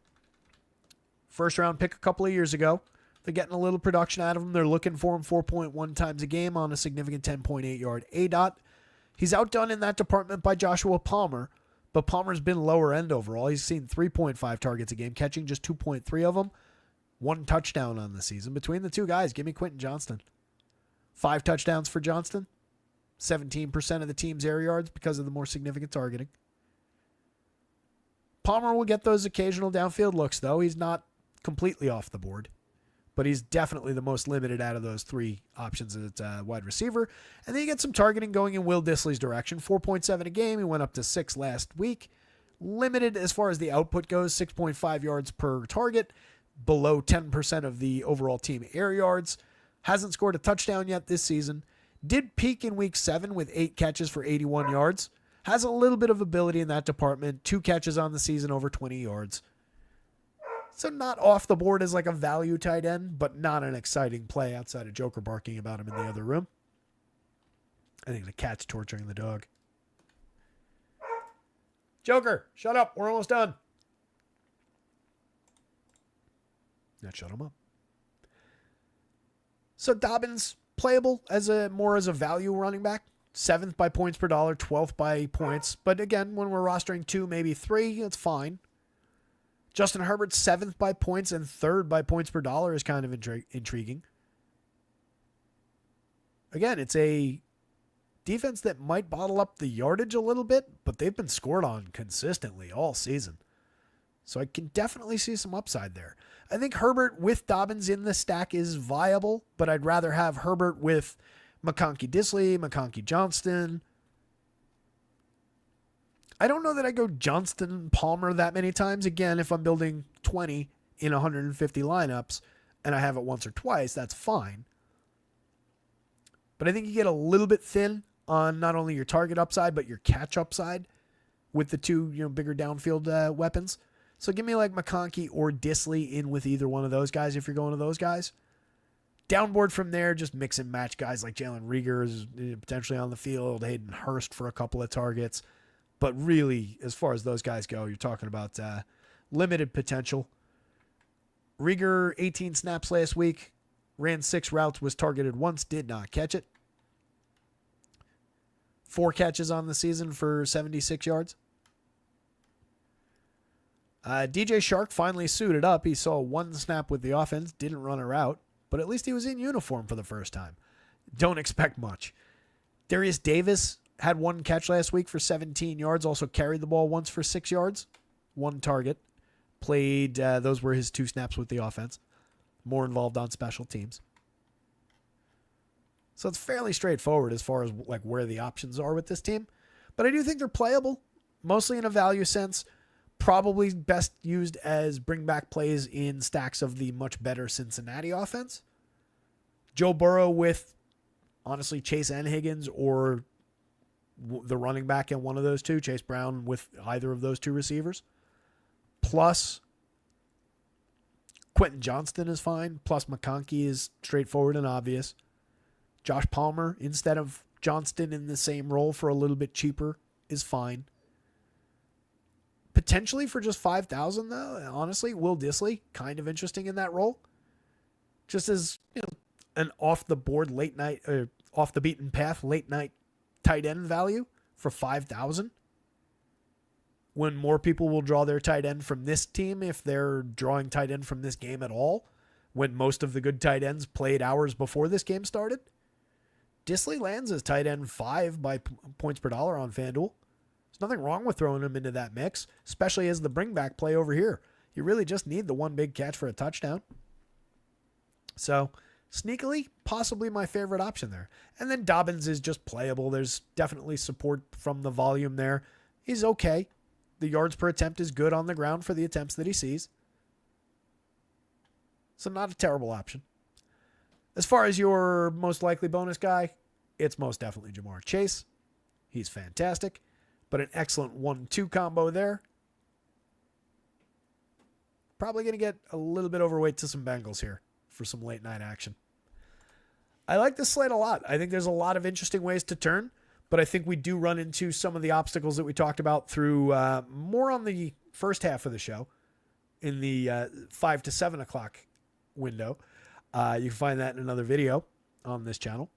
First round pick a couple of years ago. They're getting a little production out of him. They're looking for him 4.1 times a game on a significant 10.8 yard ADOT. He's outdone in that department by Joshua Palmer, but Palmer's been lower end overall. He's seen 3.5 targets a game, catching just 2.3 of them. 1 touchdown on the season. Between the 2 guys, give me Quentin Johnston. 5 touchdowns for Johnston. 17% of the team's air yards because of the more significant targeting. Palmer will get those occasional downfield looks, though. He's not completely off the board, but he's definitely the most limited out of those 3 options at wide receiver. And then you get some targeting going in Will Dissly's direction. 4.7 a game. He went up to 6 last week. Limited as far as the output goes, 6.5 yards per target, below 10% of the overall team air yards. Hasn't scored a touchdown yet this season. Did peak in week 7 with 8 catches for 81 yards. Has a little bit of ability in that department. 2 catches on the season over 20 yards. So not off the board as like a value tight end, but not an exciting play outside of Joker barking about him in the other room. I think the cat's torturing the dog. Joker, shut up. We're almost done. Now shut him up. So Dobbins, playable as a value running back. 7th by points per dollar, 12th by points. But again, when we're rostering 2, maybe 3, that's fine. Justin Herbert, 7th by points and 3rd by points per dollar is kind of intriguing. Again, it's a defense that might bottle up the yardage a little bit, but they've been scored on consistently all season. So I can definitely see some upside there. I think Herbert with Dobbins in the stack is viable, but I'd rather have Herbert with McConkey Dissly, McConkey Johnston. I don't know that I go Johnston Palmer that many times. Again, if I'm building 20 in 150 lineups, and I have it once or twice, that's fine. But I think you get a little bit thin on not only your target upside, but your catch upside with the two, bigger downfield weapons. So give me like McConkey or Disley in with either one of those guys if you're going to those guys. Downboard from there, just mix and match guys like Jalen Reagor is potentially on the field, Hayden Hurst for a couple of targets. But really, as far as those guys go, you're talking about limited potential. Reagor, 18 snaps last week, ran 6 routes, was targeted once, did not catch it. 4 catches on the season for 76 yards. DJ Shark finally suited up. He saw 1 snap with the offense, didn't run a route, but at least he was in uniform for the first time. Don't expect much. Darius Davis had 1 catch last week for 17 yards, also carried the ball once for 6 yards, 1 target. Played, those were his 2 snaps with the offense. More involved on special teams. So it's fairly straightforward as far as like where the options are with this team. But I do think they're playable, mostly in a value sense. Probably best used as bring back plays in stacks of the much better Cincinnati offense. Joe Burrow with, honestly, Chase and Higgins, or the running back in one of those two, Chase Brown with either of those 2 receivers. Plus, Quentin Johnston is fine. Plus, McConkey is straightforward and obvious. Josh Palmer, instead of Johnston in the same role for a little bit cheaper, is fine. Potentially for just $5,000, though, honestly, Will Disley, kind of interesting in that role. Just as an off-the-board late night, off the beaten path late night tight end value for $5,000. When more people will draw their tight end from this team if they're drawing tight end from this game at all, when most of the good tight ends played hours before this game started. Disley lands as tight end 5 by points per dollar on FanDuel. There's nothing wrong with throwing him into that mix, especially as the bring back play over here. You really just need the 1 big catch for a touchdown. So, sneakily, possibly my favorite option there. And then Dobbins is just playable. There's definitely support from the volume there. He's okay. The yards per attempt is good on the ground for the attempts that he sees. So not a terrible option. As far as your most likely bonus guy, it's most definitely Jamar Chase. He's fantastic, but an excellent 1-2 combo there. Probably going to get a little bit overweight to some Bengals here for some late night action. I like this slate a lot. I think there's a lot of interesting ways to turn, but I think we do run into some of the obstacles that we talked about through more on the first half of the show in the 5 to 7 o'clock window. You can find that in another video on this channel.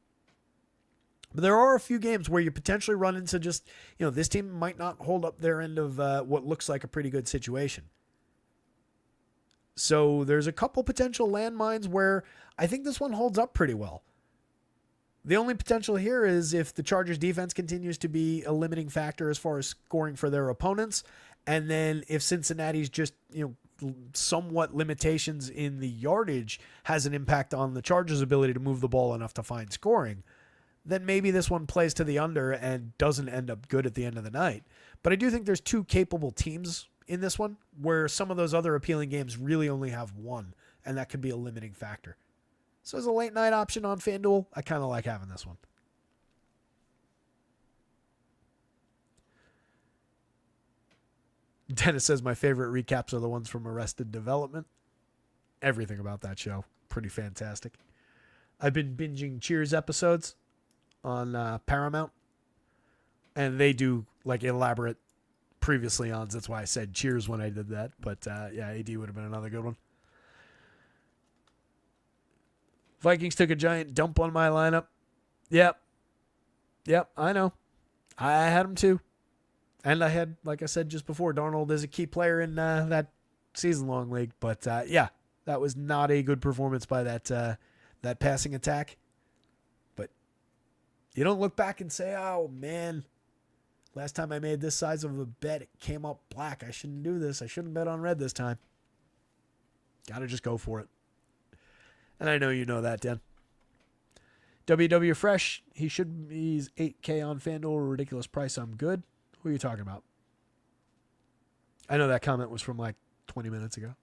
But there are a few games where you potentially run into just, this team might not hold up their end of what looks like a pretty good situation. So there's a couple potential landmines where I think this one holds up pretty well. The only potential here is if the Chargers defense continues to be a limiting factor as far as scoring for their opponents. And then if Cincinnati's just, somewhat limitations in the yardage has an impact on the Chargers' ability to move the ball enough to find scoring, then maybe this one plays to the under and doesn't end up good at the end of the night. But I do think there's 2 capable teams in this one where some of those other appealing games really only have 1, and that could be a limiting factor. So as a late night option on FanDuel, I kind of like having this one. Dennis says my favorite recaps are the ones from Arrested Development. Everything about that show, pretty fantastic. I've been binging Cheers episodes on Paramount, and they do like elaborate previously ons. That's why I said Cheers when I did that. But yeah, AD would have been another good one. Vikings took a giant dump on my lineup. Yep, I know. I had them too. And I had, like I said just before, Darnold is a key player in that season-long league. But yeah, that was not a good performance by that passing attack. But you don't look back and say, oh, man, last time I made this size of a bet, it came up black. I shouldn't do this. I shouldn't bet on red this time. Got to just go for it. And I know you know that, Dan. WW Fresh, he's $8K on FanDuel, ridiculous price. I'm good. Who are you talking about? I know that comment was from like 20 minutes ago.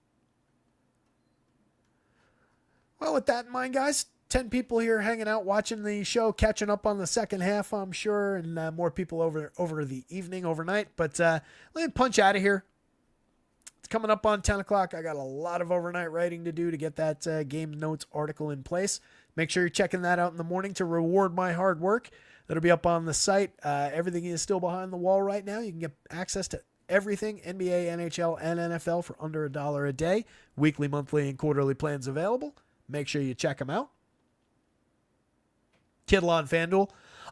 Well, with that in mind, guys, 10 people here hanging out, watching the show, catching up on the second half, I'm sure, and more people over the evening, overnight. But let me punch out of here. It's coming up on 10 o'clock. I got a lot of overnight writing to do to get that game notes article in place. Make sure you're checking that out in the morning to reward my hard work. That'll be up on the site. Everything is still behind the wall right now. You can get access to everything, NBA, NHL, and NFL for under $1 a day. Weekly, monthly, and quarterly plans available. Make sure you check them out. Kittle on FanDuel.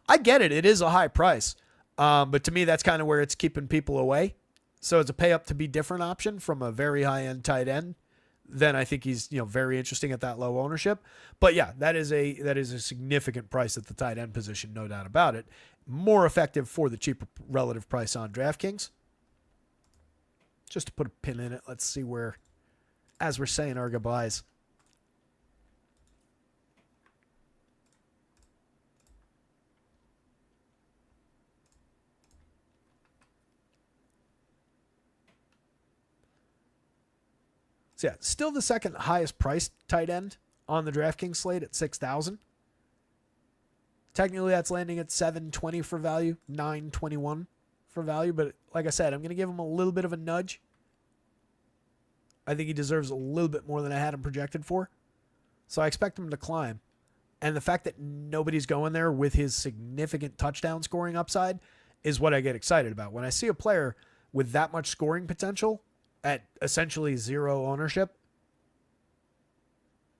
I get it. It is a high price. But to me, that's kind of where it's keeping people away. So it's a pay up to be different option from a very high-end tight end. Then I think he's very interesting at that low ownership. But yeah, that is a significant price at the tight end position, no doubt about it. More effective for the cheaper relative price on DraftKings. Just to put a pin in it, let's see where, as we're saying our goodbyes. So yeah, still the second highest priced tight end on the DraftKings slate at $6,000. Technically, that's landing at $720 for value, $921 for value. But like I said, I'm going to give him a little bit of a nudge. I think he deserves a little bit more than I had him projected for. So I expect him to climb. And the fact that nobody's going there with his significant touchdown scoring upside is what I get excited about. When I see a player with that much scoring potential at essentially zero ownership,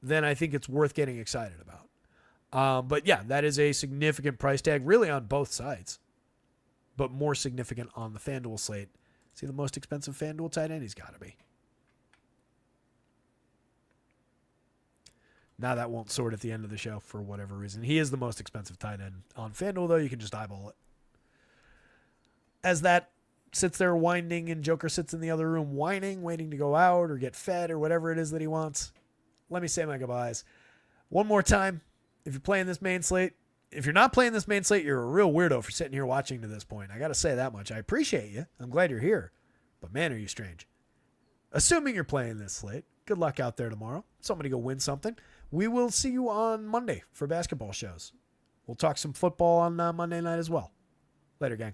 then I think it's worth getting excited about. But yeah, that is a significant price tag, really on both sides, but more significant on the FanDuel slate. See the most expensive FanDuel tight end? He's got to be. Now that won't sort at the end of the show for whatever reason. He is the most expensive tight end on FanDuel, though. You can just eyeball it. As that sits there whining and Joker sits in the other room whining, waiting to go out or get fed or whatever it is that he wants, let me say my goodbyes. One more time, if you're playing this main slate, if you're not playing this main slate, you're a real weirdo for sitting here watching to this point. I got to say that much. I appreciate you. I'm glad you're here. But man, are you strange. Assuming you're playing this slate, good luck out there tomorrow. Somebody go win something. We will see you on Monday for basketball shows. We'll talk some football on Monday night as well. Later, gang.